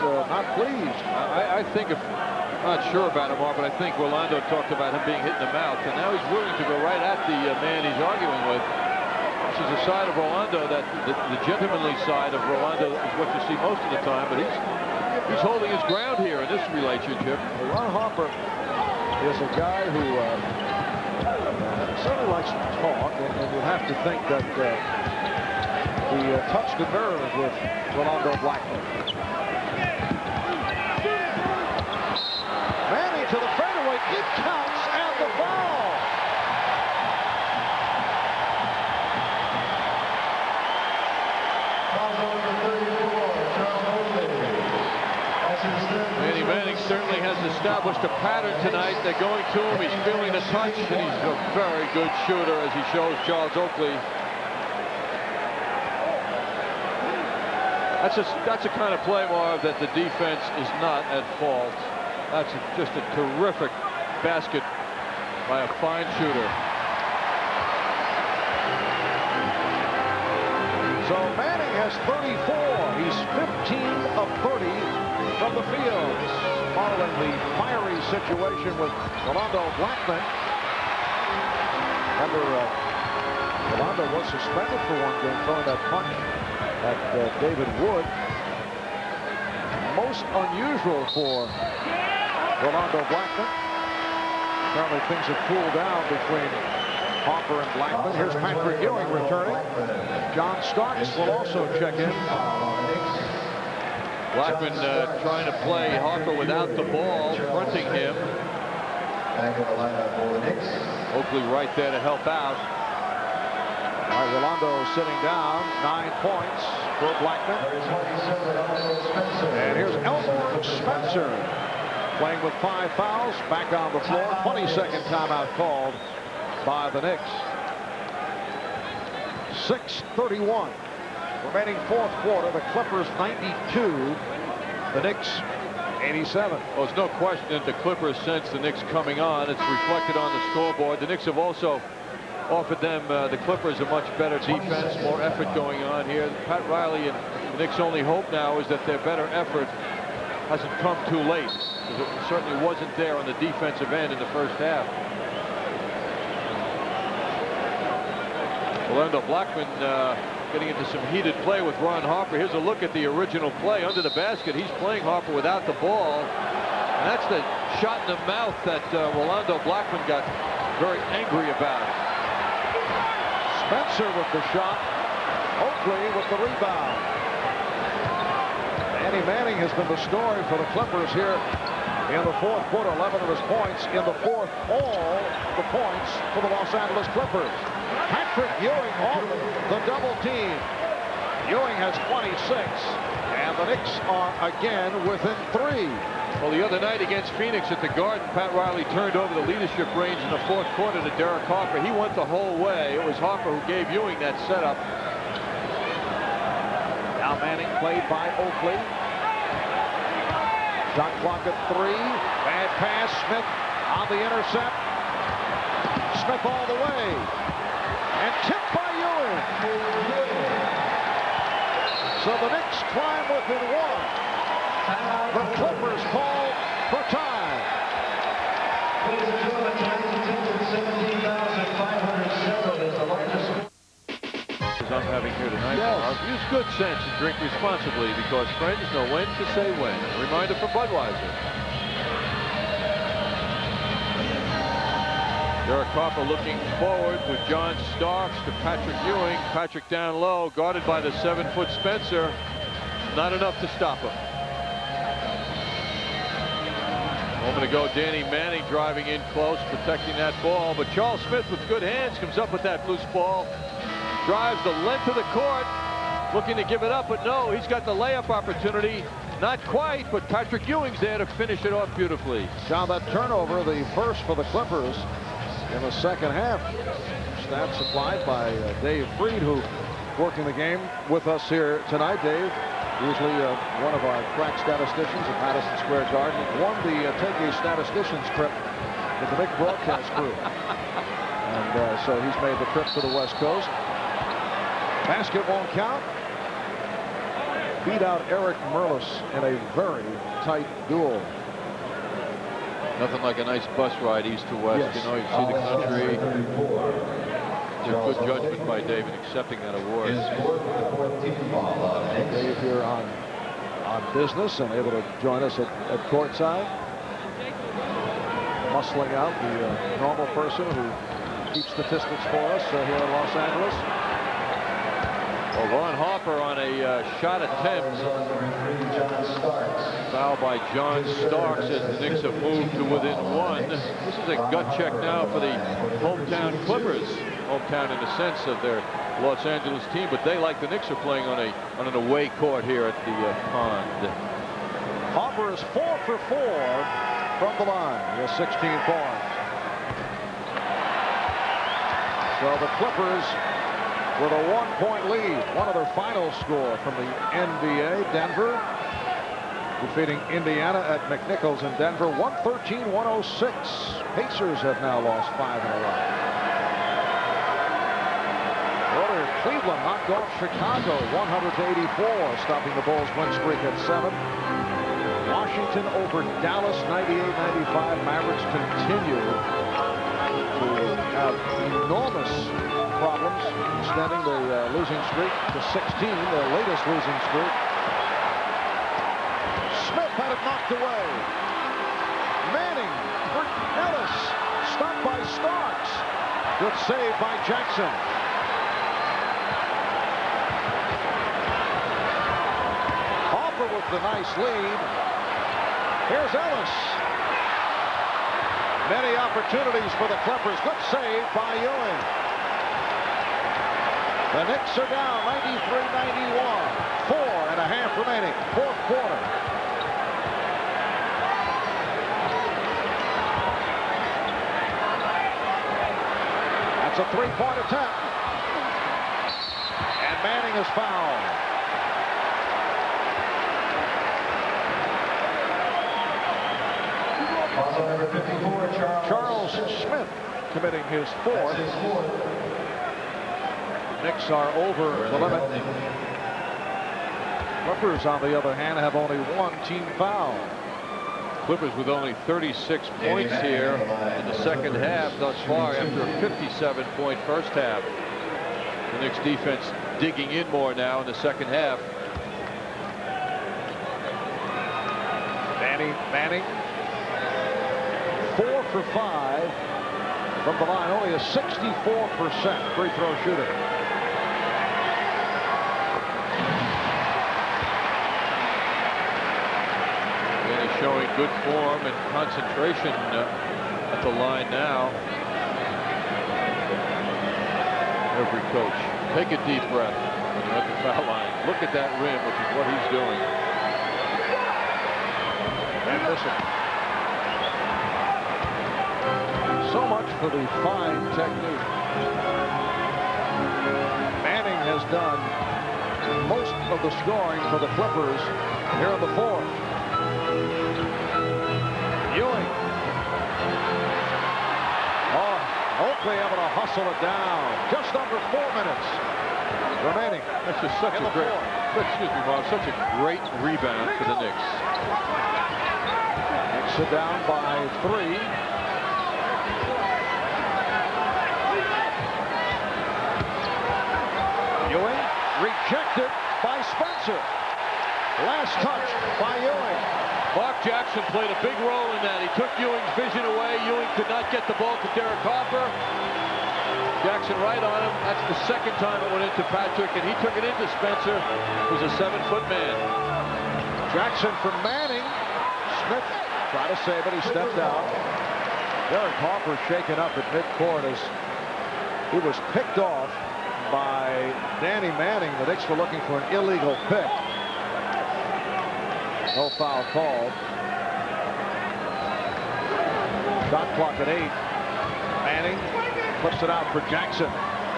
pleased. I think, I'm not sure about him, Mark, but I think Rolando talked about him being hit in the mouth, and now he's willing to go right at the man he's arguing with. This is a side of Rolando that the gentlemanly side of Rolando is what you see most of the time, but he's holding his ground here in this relationship. Ron Hoffer is a guy who certainly likes to talk, and you have to think that he touched a nerve with Rolando Blackman. Manning to the fadeaway. It counts, and the foul. Manning certainly has established a pattern tonight. They're going to him. He's feeling the touch, and he's a very good shooter, as he shows Charles Oakley. That's a kind of play, Marv, that the defense is not at fault. That's just a terrific basket by a fine shooter. So Manning has 34. He's 15 of 30 from the field. Following the fiery situation with Rolando Blackman. Remember, Rolando was suspended for one game, throwing that punch at David Wood. Most unusual for Rolando Blackman. Apparently things have cooled down between Hoffer and Blackman. Here's Patrick Ewing returning. John Starks will also check in. Blackman trying to play Hoffer without the ball, fronting him. back in the lineup for the Knicks. Oakley right there to help out. All right, Rolando sitting down, 9 points for Blackman. And here's Elmore Spencer playing with 5 fouls, back on the floor. 22nd timeout called by the Knicks. 6:31 remaining fourth quarter. The Clippers 92, the Knicks 87. Well, there's no question that the Clippers sense the Knicks coming on. It's reflected on the scoreboard. The Knicks have also offered them, the Clippers, a much better defense, more effort going on here. Pat Riley and the Knicks' only hope now is that their better effort hasn't come too late, because it certainly wasn't there on the defensive end in the first half. Orlando Blackman getting into some heated play with Ron Harper. Here's a look at the original play under the basket. He's playing Harper without the ball, and that's the shot in the mouth that Orlando Blackman got very angry about. Spencer with the shot. Oakley with the rebound. Danny Manning has been the story for the Clippers here in the fourth quarter. 11 of his points in the fourth. All the points for the Los Angeles Clippers. Patrick Ewing off the double team. Ewing has 26, and the Knicks are again within 3. Well, the other night against Phoenix at the Garden, Pat Riley turned over the leadership range in the fourth quarter to Derek Harper. He went the whole way. It was Harper who gave Ewing that setup. Now Manning played by Oakley. Shot clock at 3. Bad pass. Smith on the intercept. Smith all the way. And tipped by Ewing. So the Knicks climb within 1. The Clippers call for time. Ladies and gentlemen, tonight's attendance 17,507 is the largest. I'm having here tonight. Yes. Use good sense and drink responsibly, because friends know when to say when. A reminder from Budweiser. Derek Harper looking forward with John Starks to Patrick Ewing. Patrick down low, guarded by the 7-foot Spencer. Not enough to stop him. A moment ago, Danny Manning driving in close, protecting that ball. But Charles Smith with good hands comes up with that loose ball. Drives the length of the court, looking to give it up, but no, he's got the layup opportunity. Not quite, but Patrick Ewing's there to finish it off beautifully. Now that turnover, the first for the Clippers in the second half. Stats supplied by Dave Freed, who working the game with us here tonight. Dave, usually one of our crack statisticians at Madison Square Garden, won the Take a Statisticians trip with the Knick broadcast crew. And so he's made the trip to the West Coast. Basket won't count. Beat out Eric Merlis in a very tight duel. Nothing like a nice bus ride east to west. Yes. You know, you see the country. Good judgment by Dave in accepting that award. Dave here on business and able to join us at courtside. Muscling out the normal person who keeps statistics for us here in Los Angeles. Well, Ron Harper on a shot attempt. Foul by John Starks as the Knicks have moved to within 1. This is a gut check now for the hometown Clippers. Hometown in the sense of their Los Angeles team, but they, like the Knicks, are playing on an away court here at the Pond. Harper is 4 for 4 from the line. He has 16 points. So the Clippers with a 1-point lead. One of their final score from the NBA. Denver defeating Indiana at McNichols in Denver, 113-106. Pacers have now lost 5 in a row. Earlier, Cleveland knocked off Chicago 100-84, stopping the Bulls' win streak at 7. Washington over Dallas 98-95. Mavericks continue to have enormous problems, extending their losing streak to 16, their latest losing streak. Smith had it knocked away. Manning for Ellis, stopped by Starks. Good save by Jackson. Harper with the nice lead. Here's Ellis. Many opportunities for the Clippers. Good save by Ewing. The Knicks are down 93-91. 4.5 remaining. Fourth quarter. That's a three-point attempt. And Manning is fouled. Also number 54, Charles Smith committing his fourth. Knicks are over the limit. Clippers, on the other hand, have only one team foul. Clippers with only 36 points here in the second half thus far after a 57-point first half. The Knicks defense digging in more now in the second half. Manning 4 for 5 from the line, only a 64% free throw shooter. Showing good form and concentration at the line now. Every coach, take a deep breath when you're at the foul line. Look at that rim, which is what he's doing. And listen. So much for the fine technique. Manning has done most of the scoring for the Clippers here in the fourth. Ewing. Oh, Oakley able to hustle it down. Just under 4 minutes remaining. That's just such a great, excuse me, Bob, such a great rebound for the Knicks. Knicks are down by 3. Ewing rejected by Spencer. Last touch by Ewing. Mark Jackson played a big role in that. He took Ewing's vision away. Ewing could not get the ball to Derek Harper. Jackson right on him. That's the second time it went into Patrick, and he took it into Spencer, who's a 7-foot man. Jackson from Manning. Smith tried to save it. He stepped out. Derek Harper shaken up at midcourt as he was picked off by Danny Manning. The Knicks were looking for an illegal pick. No foul called. Shot clock at 8. Manning flips it out for Jackson.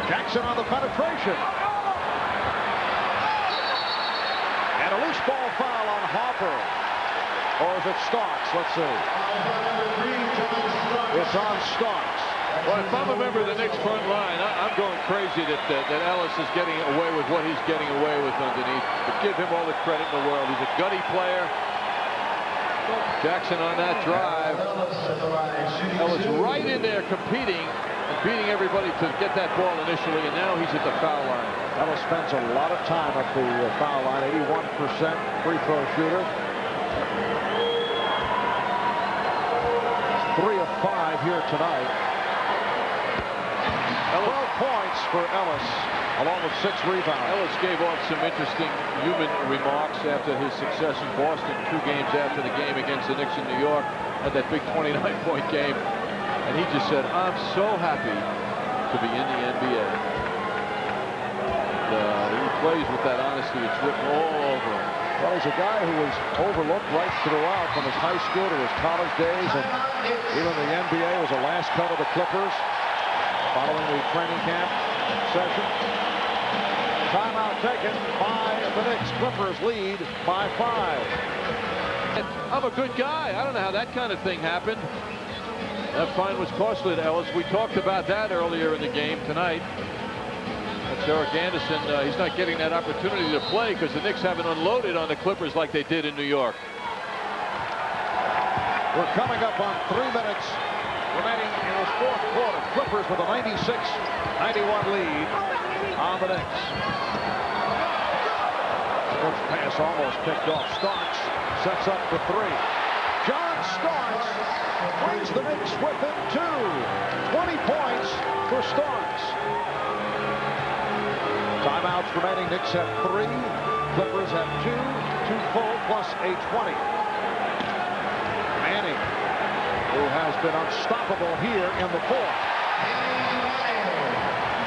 Jackson on the penetration. And a loose ball foul on Harper. Or is it Starks? Let's see. It's on Starks. Well, if I'm a member of the Knicks front line, I'm going crazy that Ellis is getting away with what he's getting away with underneath. But give him all the credit in the world. He's a gutty player. Jackson on that drive. Ellis right in there competing and beating everybody to get that ball initially, and now he's at the foul line. Ellis spends a lot of time at the foul line. 81% free throw shooter. 3 of 5 here tonight. 12 points for Ellis, along with 6 rebounds. Ellis gave off some interesting human remarks after his success in Boston 2 games after the game against the Knicks in New York. Had that big 29-point game. And he just said, I'm so happy to be in the NBA. He plays with that honesty. It's written all over him. Well, he's a guy who was overlooked right throughout from his high school to his college days. And even the NBA was the last cut of the Clippers following the training camp session. Timeout taken by the Knicks. Clippers lead by 5. I'm a good guy. I don't know how that kind of thing happened. That fine was costly to Ellis. We talked about that earlier in the game tonight. That's Eric Anderson. He's not getting that opportunity to play because the Knicks haven't unloaded on the Clippers like they did in New York. We're coming up on 3 minutes remaining in the fourth quarter. Clippers with a 96-91 lead on the Knicks. First pass almost picked off. Starks sets up for 3. John Starks brings the Knicks within 2. 20 points for Starks. Timeouts remaining. Knicks at 3. Clippers at 2. 2 full plus a 20. Manning, who has been unstoppable here in the fourth.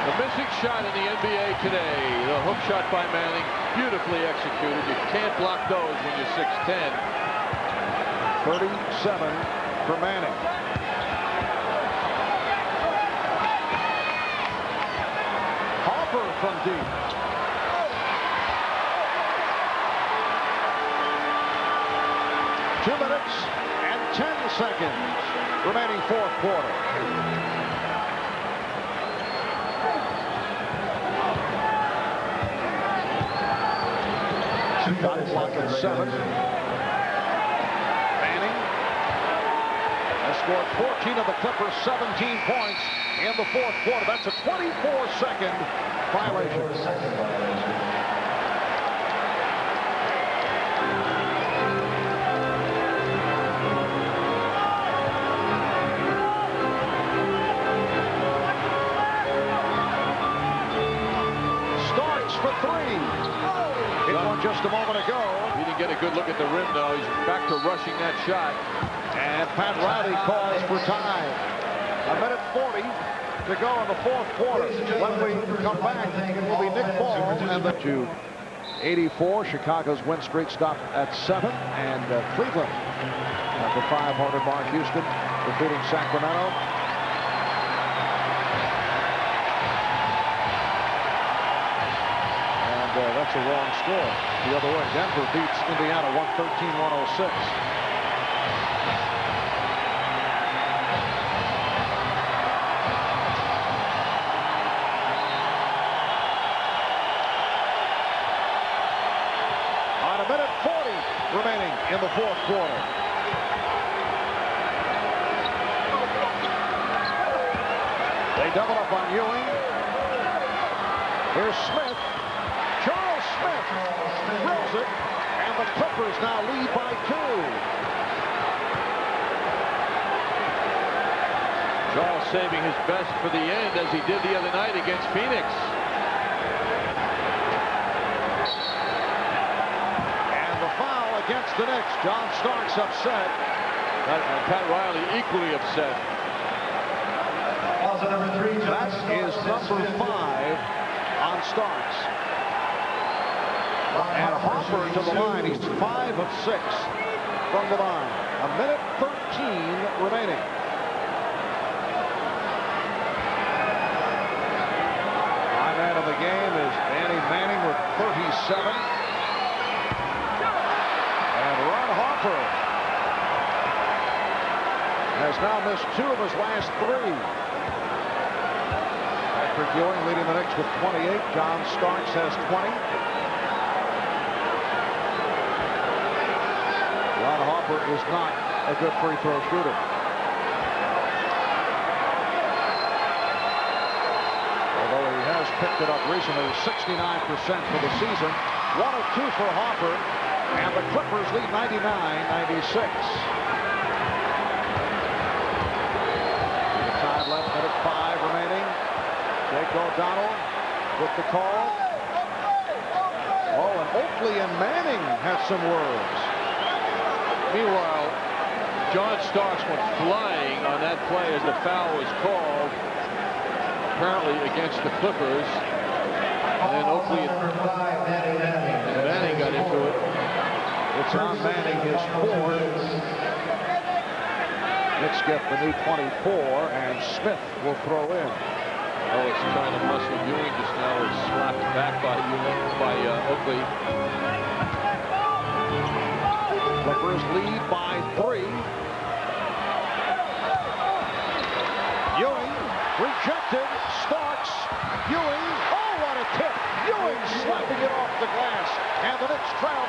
The missing shot in the NBA today, the hook shot by Manning, beautifully executed. You can't block those when you're 6'10". 37 for Manning. Harper from deep. Two minutes and 10 seconds remaining fourth quarter. Shot clock at 7. Manning has scored 14 of the Clippers' 17 points in the fourth quarter. That's a 24-second violation. Starks for 3. Hit one just a moment ago. He didn't get a good look at the rim, though. He's back to rushing that shot. And Pat Riley calls for time. A minute 40 to go in the fourth quarter. When we come back, it will be Knick ball. And the to 84. Chicago's win streak stopped at 7. And Cleveland at the 500 mark. Houston defeating Sacramento. That's a wrong score. The other way. Denver beats Indiana 113-106. On a minute 40 remaining in the fourth quarter. They double up on Ewing. Here's Smith. Smith drills it, and the Clippers now lead by 2. Charles saving his best for the end, as he did the other night against Phoenix. And the foul against the Knicks. John Starks upset. And Pat Riley equally upset. That is number 5 on Starks. And Harper to the line. He's 5 of 6 from the line. A minute 13 remaining. My man of the game is Danny Manning with 37. And Ron Harper has now missed 2 of his last 3. Patrick Ewing leading the Knicks with 28. John Starks has 20. Ron Harper is not a good free throw shooter. Although he has picked it up recently, 69% for the season. 1 of 2 for Harper, and the Clippers lead 99-96. Time left, minute 5 remaining. Jake O'Donnell with the call. Oh, and Oakley and Manning have some words. Meanwhile, John Starks went flying on that play as the foul was called, apparently against the Clippers. And then Oakley and Manning got into it. It's on Manning, his 4th. Knicks get the new 24, and Smith will throw in. Oh, it's trying to muscle Ewing just now. It's slapped back by Oakley. Clippers lead by 3. Ewing rejected. Starks. Ewing. Oh, what a tip. Ewing slapping it off the glass. And the Knicks trail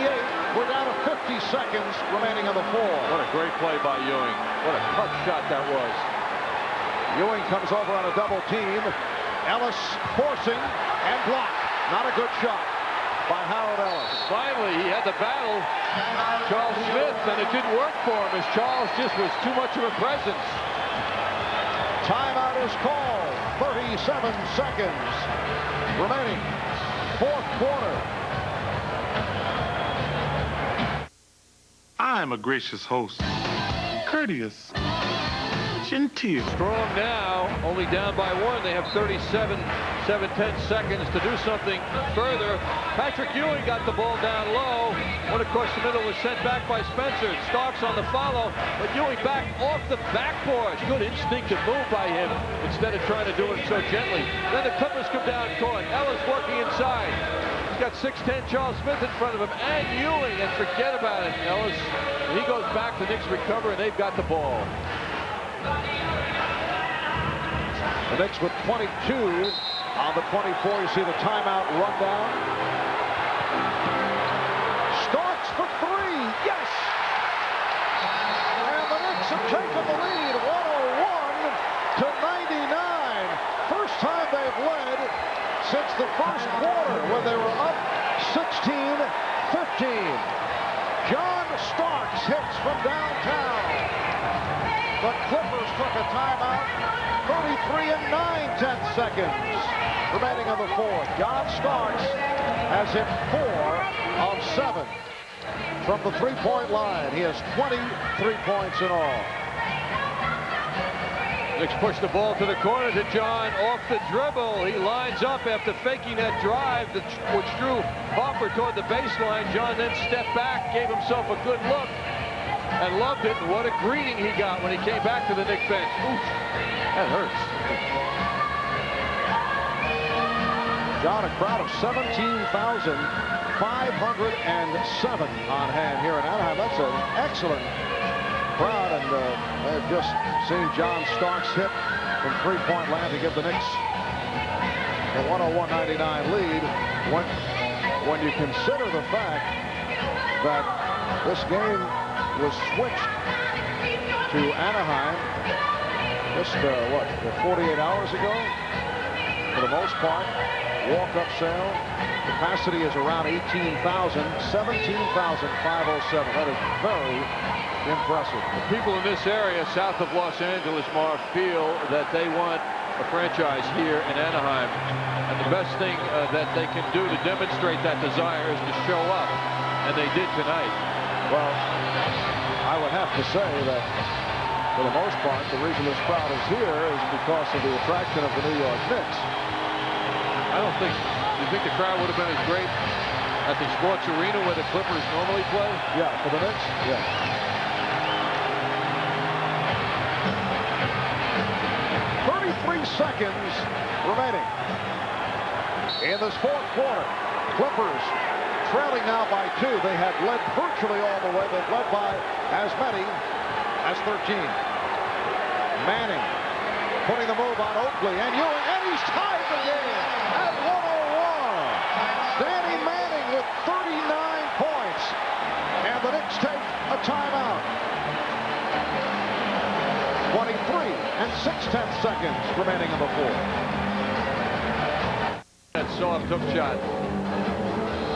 99-98. We're down to 50 seconds remaining in the fourth. What a great play by Ewing. What a tough shot that was. Ewing comes over on a double team. Ellis forcing and blocked. Not a good shot by Harold Ellis. Finally, he had to battle Charles Smith, and it didn't work for him as Charles just was too much of a presence. Timeout is called. 37 seconds remaining. Fourth quarter. I'm a gracious host. courteous, genteel. Strong now, only down by 1. They have 37, 7/10 seconds to do something further. Patrick Ewing got the ball down low. One across the middle was sent back by Spencer. Starks on the follow, but Ewing back off the backboard. Good instinctive move by him instead of trying to do it so gently. Then the Clippers come down court. Ellis working inside. He's got 6'10" Charles Smith in front of him and Ewing, and forget about it. Ellis, and he goes back. The Knicks recover, and they've got the ball. The Knicks with 22 on the 24. You see the timeout rundown. Starks for 3. Yes! And the Knicks have taken the lead 101-99. First time they've led since the first quarter when they were up 16-15. John Starks hits from downtown. The Clippers took a timeout. 33 and 9/10 seconds remaining on the fourth. John Starks has hit 4 of 7 from the three-point line. He has 23 points in all. Knicks push the ball to the corner to John off the dribble. He lines up after faking that drive which drew Harper toward the baseline. John then stepped back, gave himself a good look, and loved it. And what a greeting he got when he came back to the Knicks bench. Oof, that hurts. John, a crowd of 17,507 on hand here in Anaheim. That's an excellent crowd, and they've just seen John Starks hit from three-point land to give the Knicks a 101-99 lead. When you consider the fact that this game was switched to Anaheim just 48 hours ago, for the most part, walk-up sale. Capacity is around 18,000, 17,507. That is very impressive. The people in this area south of Los Angeles, Mark, feel that they want a franchise here in Anaheim. And the best thing that they can do to demonstrate that desire is to show up. And they did tonight. Well, I would have to say that for the most part, the reason this crowd is here is because of the attraction of the New York Knicks. I don't think, you think the crowd would have been as great at the Sports Arena where the Clippers normally play? Yeah, for the Knicks? Yeah. 33 seconds remaining in this fourth quarter. Clippers trailing now by 2. They have led virtually all the way. They've led by as many as 13. Manning putting the move on Oakley and Ewing, and he's tied the game at 101. Danny Manning with 39 points, and the Knicks take a timeout. 23 and 6/10 seconds remaining in the fourth. That soft hook shot.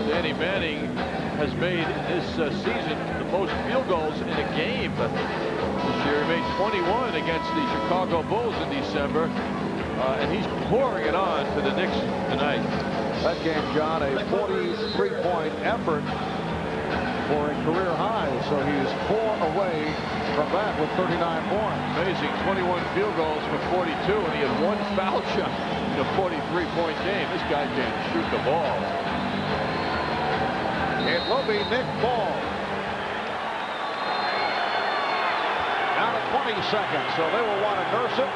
Danny Manning has made this season the most field goals in a game. This year he made 21 against the Chicago Bulls in December, and he's pouring it on to the Knicks tonight. That game, John, a 43-point effort for a career high, so he's 4 away from that with 39 points. Amazing, 21 field goals for 42, and he had 1 foul shot in a 43-point game. This guy can shoot the ball. It will be Knick ball. Down to 20 seconds, so they will want to nurse it.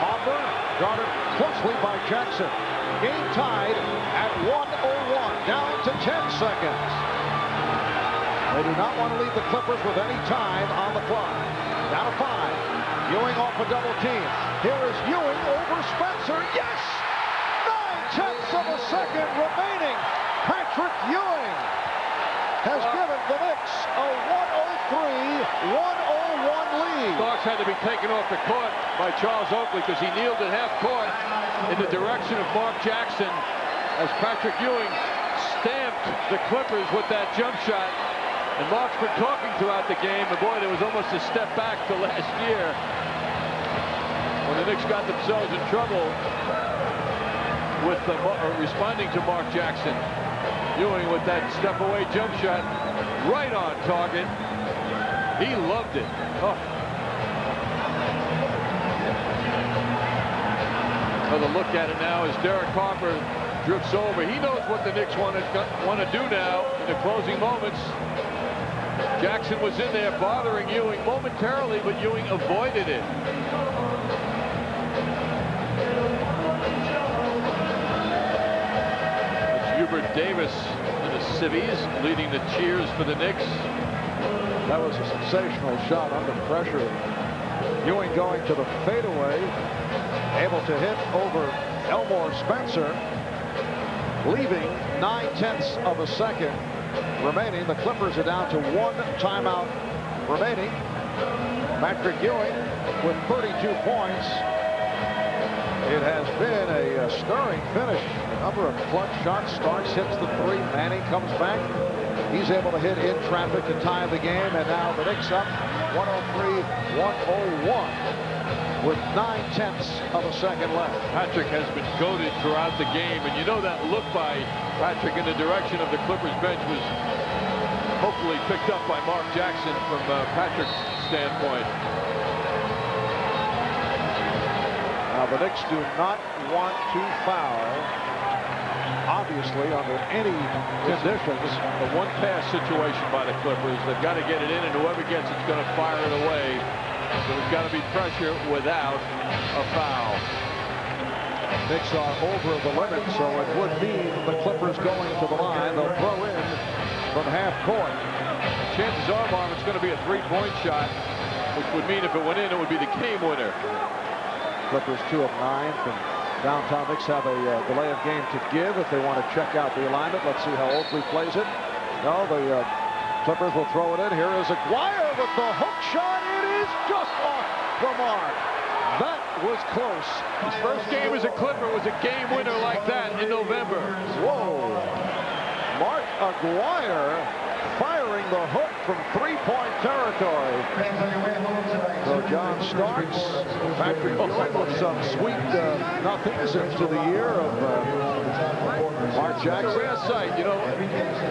Harper guarded closely by Jackson. Game tied at 101, down to 10 seconds. They do not want to leave the Clippers with any time on the clock. Down to 5. Ewing off a double team. Here is Ewing over Spencer. Yes! 9/10 of a second remaining. Patrick Ewing has given the Knicks a 103-101 lead. Starks had to be taken off the court by Charles Oakley because he kneeled at half court in the direction of Mark Jackson as Patrick Ewing stamped the Clippers with that jump shot. And Mark's been talking throughout the game, and boy, there was almost a step back to last year when the Knicks got themselves in trouble with responding to Mark Jackson. Ewing with that step-away jump shot right on target. He loved it. Oh. Another look at it now as Derek Harper drifts over. He knows what the Knicks want to do now in the closing moments. Jackson was in there bothering Ewing momentarily, but Ewing avoided it. It's Hubert Davis and the Civvies leading the cheers for the Knicks. That was a sensational shot under pressure. Ewing going to the fadeaway, able to hit over Elmore Spencer, leaving 9/10 of a second remaining. The Clippers are down to 1 timeout remaining. Patrick Ewing with 32 points. It has been a stirring finish. A number of clutch shots. Starks hits the 3. Manning comes back. He's able to hit in traffic to tie the game. And now the Knicks up 103-101 with 9/10 of a second left. Patrick has been goaded throughout the game. And you know that look by Patrick in the direction of the Clippers bench was hopefully picked up by Mark Jackson from Patrick's standpoint. Now the Knicks do not want to foul, obviously, under any conditions. The one pass situation by the Clippers. They've got to get it in, and whoever gets it's going to fire it away. So there's got to be pressure without a foul. Knicks are over the limit, so it would mean the Clippers going to the line. They'll throw in from half court. Chances are, Marv, it's going to be a three-point shot, which would mean if it went in, it would be the game winner. Clippers 2 of 9 from downtown. Knicks have a delay of game to give if they want to check out the alignment. Let's see how Oakley plays it. No, the Clippers will throw it in. Here is Aguirre with the hook shot. It is just off the mark. That was close. His first game as a Clipper was a game winner like that in November. Whoa. Mark Aguirre firing the hook from 3-point territory. So John Starks, Patrick Ewing with some sweet nothings into the year of Mark Jackson. Rare sight, you know,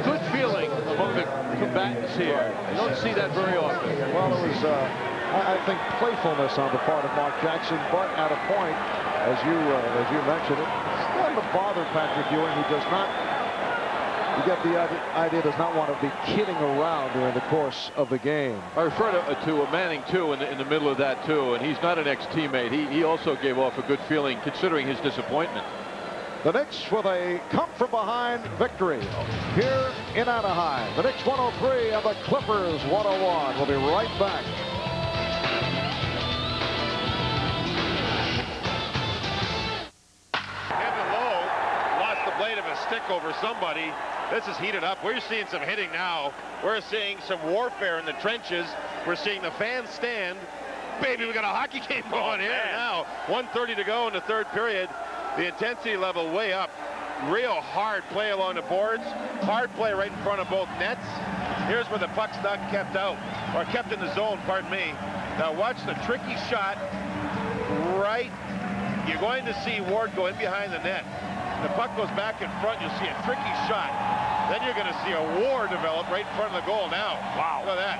good feeling among the combatants here. You don't see that very often. Well, it was, I think, playfulness on the part of Mark Jackson, but at a point, as you mentioned it, starting to bother Patrick Ewing, who does not. You get the idea does not want to be kidding around during the course of the game. I refer to Manning, too, in the middle of that, too, and he's not an ex-teammate. He also gave off a good feeling, considering his disappointment. The Knicks with a come-from-behind victory here in Anaheim. The Knicks 103 and the Clippers 101. We'll be right back. Kevin Lowe lost the blade of his stick over somebody. This is heated up. We're seeing some hitting now. We're seeing some warfare in the trenches. We're seeing the fans stand. Baby, we got a hockey game going here now. 1:30 to go in the third period. The intensity level way up. Real hard play along the boards. Hard play right in front of both nets. Here's where the puck's not kept out, or kept in the zone, pardon me. Now watch the tricky shot right. You're going to see Ward go in behind the net. The puck goes back in front. You'll see a tricky shot. Then you're going to see a war develop right in front of the goal now. Wow. Look at that.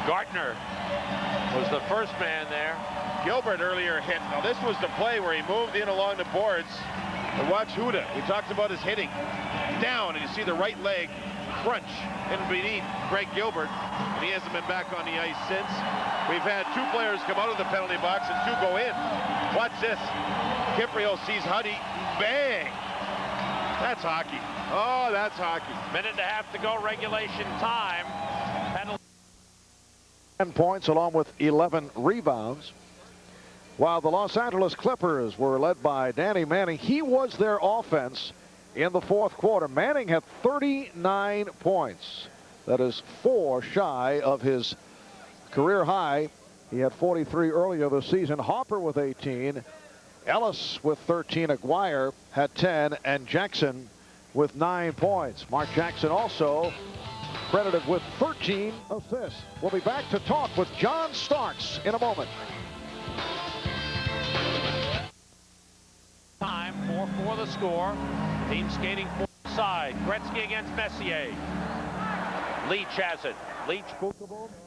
Gartner was the first man there. Gilbert earlier hit. Now this was the play where he moved in along the boards. And watch Huda. We talked about his hitting. Down, and you see the right leg crunch in beneath Greg Gilbert. And he hasn't been back on the ice since. We've had 2 players come out of the penalty box and 2 go in. Watch this. Kiprio sees Huddy. Bang! That's hockey. Oh, that's hockey. Minute and a half to go, regulation time. Penalty. 10 points along with 11 rebounds. While the Los Angeles Clippers were led by Danny Manning, he was their offense in the fourth quarter. Manning had 39 points. That is 4 shy of his career high. He had 43 earlier this season. Harper with 18. Ellis with 13. Aguirre had 10. And Jackson with 9 points. Mark Jackson also credited with 13 assists. We'll be back to talk with John Starks in a moment. Time, 4-4 the score. Team skating for side. Gretzky against Messier. Leach has it. Leach.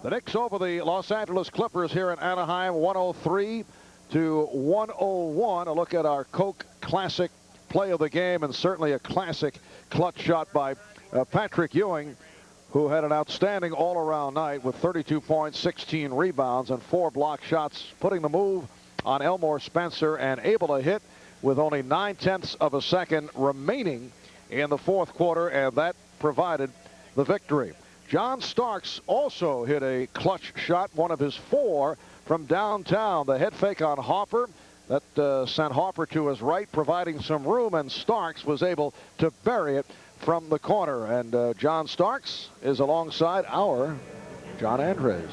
The Knicks over the Los Angeles Clippers here in Anaheim, 103 to 101. A look at our Coke Classic play of the game, and certainly a classic clutch shot by Patrick Ewing, who had an outstanding all-around night with 32 points, 16 rebounds, and 4 block shots, putting the move on Elmore Spencer and able to hit with only 9/10 of a second remaining in the fourth quarter, and that provided the victory. John Starks also hit a clutch shot, one of his 4 from downtown. The head fake on Harper that sent Harper to his right, providing some room, and Starks was able to bury it from the corner. And John Starks is alongside our John Andres.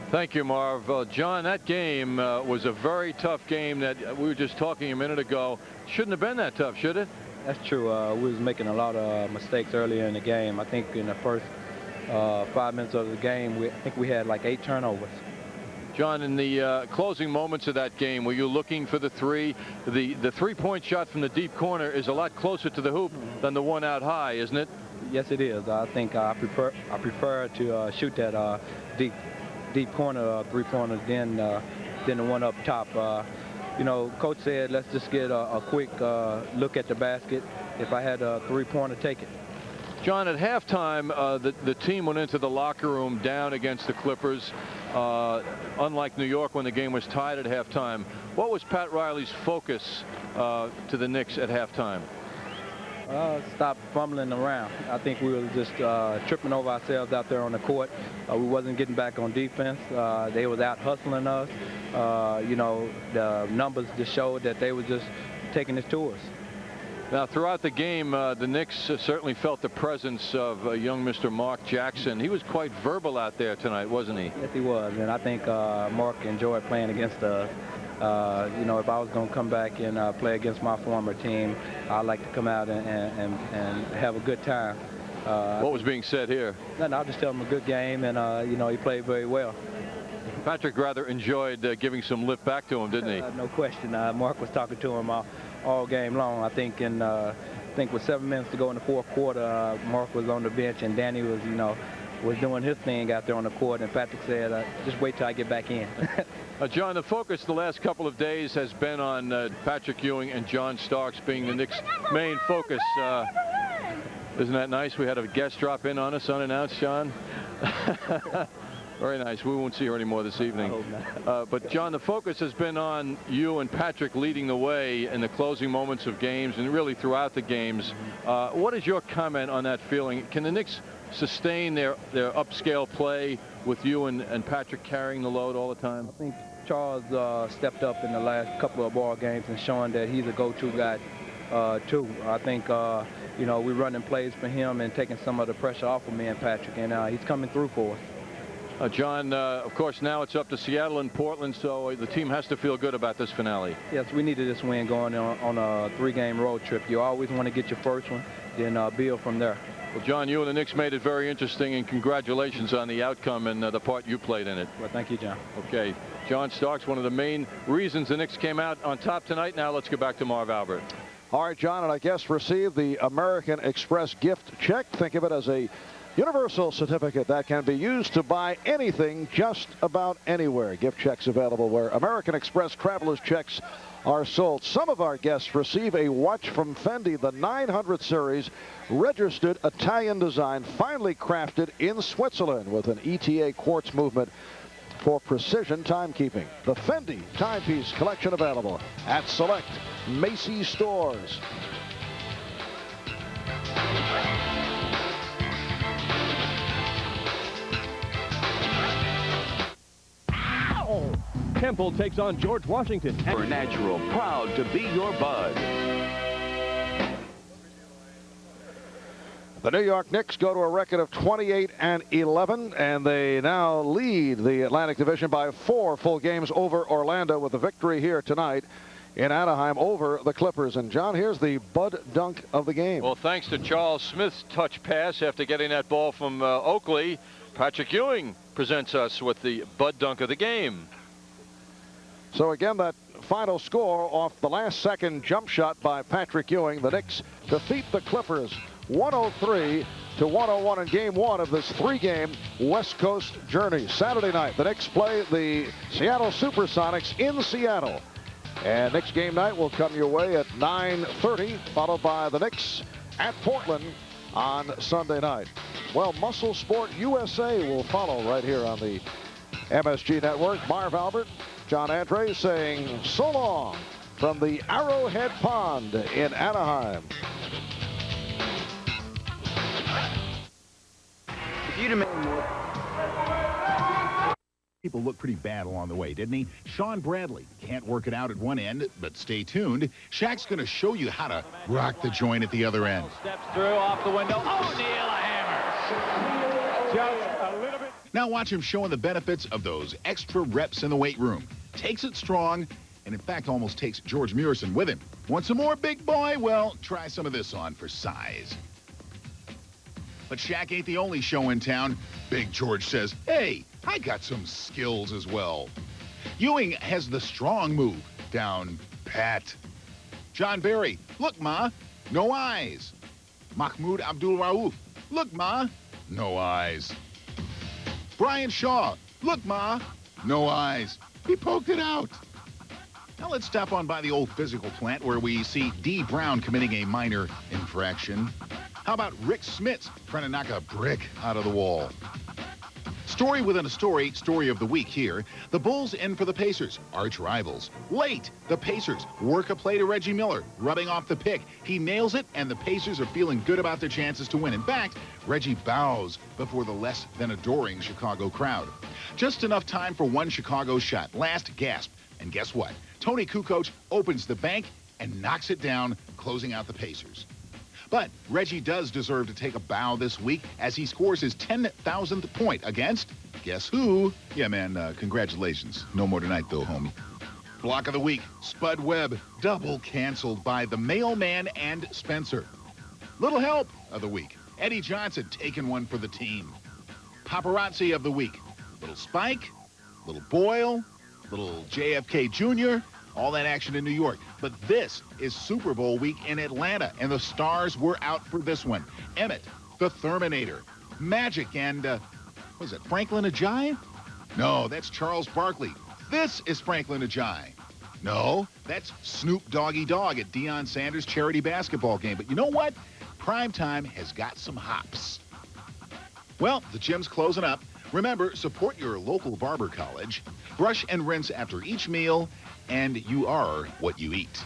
Thank you, Marv. John, that game was a very tough game that we were just talking a minute ago. Shouldn't have been that tough, should it? That's true. We was making a lot of mistakes earlier in the game. I think in the first 5 minutes of the game, I think we had like 8 turnovers. John, in the closing moments of that game, were you looking for the three? The three-point shot from the deep corner is a lot closer to the hoop than the one out high, isn't it? Yes, it is. I think I prefer to shoot that deep corner three-pointer than the one up top. You know, Coach said, let's just get a quick look at the basket. If I had a three-pointer, take it. John, at halftime, the team went into the locker room down against the Clippers. Unlike New York when the game was tied at halftime. What was Pat Riley's focus to the Knicks at halftime? Stop fumbling around. I think we were just tripping over ourselves out there on the court. We wasn't getting back on defense. They was out hustling us. You know, the numbers just showed that they were just taking it to us. Now, throughout the game, the Knicks certainly felt the presence of young Mr. Mark Jackson. He was quite verbal out there tonight, wasn't he? Yes, he was. And I think Mark enjoyed playing against us. You know, if I was going to come back and play against my former team, I'd like to come out and have a good time. What was being said here? Nothing, I'll just tell him a good game, and, you know, he played very well. Patrick rather enjoyed giving some lift back to him, didn't he? No question. Mark was talking to him all game long. I think with 7 minutes to go in the fourth quarter, Mark was on the bench, and Danny was, you know, was doing his thing out there on the court, and Patrick said, just wait till I get back in. John, the focus the last couple of days has been on Patrick Ewing and John Starks being the Knicks' main focus. Isn't that nice? We had a guest drop in on us unannounced, John. Very nice. We won't see her anymore this evening. I hope not. But, John, the focus has been on you and Patrick leading the way in the closing moments of games and really throughout the games. What is your comment on that feeling? Can the Knicks sustain their upscale play with you and Patrick carrying the load all the time? I think Charles stepped up in the last couple of ball games and showing that he's a go-to guy, too. I think, you know, we're running plays for him and taking some of the pressure off of me and Patrick, and he's coming through for us. John, of course, now it's up to Seattle and Portland, so the team has to feel good about this finale. Yes, we needed this win going on a 3-game road trip. You always want to get your first one, then build from there. Well, John, you and the Knicks made it very interesting, and congratulations on the outcome and the part you played in it. Well, thank you, John. Okay. John Starks, one of the main reasons the Knicks came out on top tonight. Now let's get back to Marv Albert. All right, John, and I guess receive the American Express gift check. Think of it as a universal certificate that can be used to buy anything just about anywhere. Gift checks available where American Express travelers checks are sold. Some of our guests receive a watch from Fendi, the 900 series, registered Italian design, finely crafted in Switzerland with an ETA quartz movement for precision timekeeping. The Fendi timepiece collection available at select Macy's stores. Temple takes on George Washington. For Natural, proud to be your bud. The New York Knicks go to a record of 28-11, and they now lead the Atlantic Division by 4 full games over Orlando with a victory here tonight in Anaheim over the Clippers. And, John, here's the Bud dunk of the game. Well, thanks to Charles Smith's touch pass after getting that ball from Oakley, Patrick Ewing presents us with the Bud dunk of the game. So again, that final score off the last second jump shot by Patrick Ewing. The Knicks defeat the Clippers 103 to 101 in Game 1 of this 3-game West Coast journey. Saturday night, the Knicks play the Seattle Supersonics in Seattle. And Knicks game night will come your way at 9:30, followed by the Knicks at Portland on Sunday night. Well, Muscle Sport USA will follow right here on the MSG Network. Marv Albert, John Andre saying so long from the Arrowhead Pond in Anaheim. If you'd have made more. People looked pretty bad along the way, didn't he? Sean Bradley can't work it out at one end, but stay tuned. Shaq's going to show you how to rock the joint at the other end. Steps through off the window. Oh, Neil, a hammer. Just a little bit. Now watch him showing the benefits of those extra reps in the weight room. Takes it strong, and in fact almost takes George Murison with him. Want some more, big boy? Well, try some of this on for size. But Shaq ain't the only show in town. Big George says, hey, I got some skills as well. Ewing has the strong move, down pat. John Barry, look, Ma, no eyes. Mahmoud Abdul-Rauf, look, Ma, no eyes. Brian Shaw, look, Ma, no eyes. He poked it out. Now let's stop on by the old physical plant where we see D. Brown committing a minor infraction. How about Rick Smits trying to knock a brick out of the wall? Story within a story, story of the week here. The Bulls in for the Pacers, arch rivals. Late, the Pacers work a play to Reggie Miller, rubbing off the pick. He nails it, and the Pacers are feeling good about their chances to win. In fact, Reggie bows before the less than adoring Chicago crowd. Just enough time for one Chicago shot, last gasp. And guess what? Tony Kukoc opens the bank and knocks it down, closing out the Pacers. But Reggie does deserve to take a bow this week as he scores his 10,000th point against, guess who? Yeah, man, congratulations. No more tonight, though, homie. Block of the week, Spud Webb, double canceled by the Mailman and Spencer. Little help of the week, Eddie Johnson taking one for the team. Paparazzi of the week, little Spike, little Boyle, little JFK Jr., all that action in New York. But this is Super Bowl week in Atlanta, and the stars were out for this one. Emmett, the Terminator, Magic, and, what is it, Franklin Ajayi? No, that's Charles Barkley. This is Franklin Ajayi. No, that's Snoop Doggy Dogg at Deion Sanders' charity basketball game. But you know what? Primetime has got some hops. Well, the gym's closing up. Remember, support your local barber college. Brush and rinse after each meal, and you are what you eat.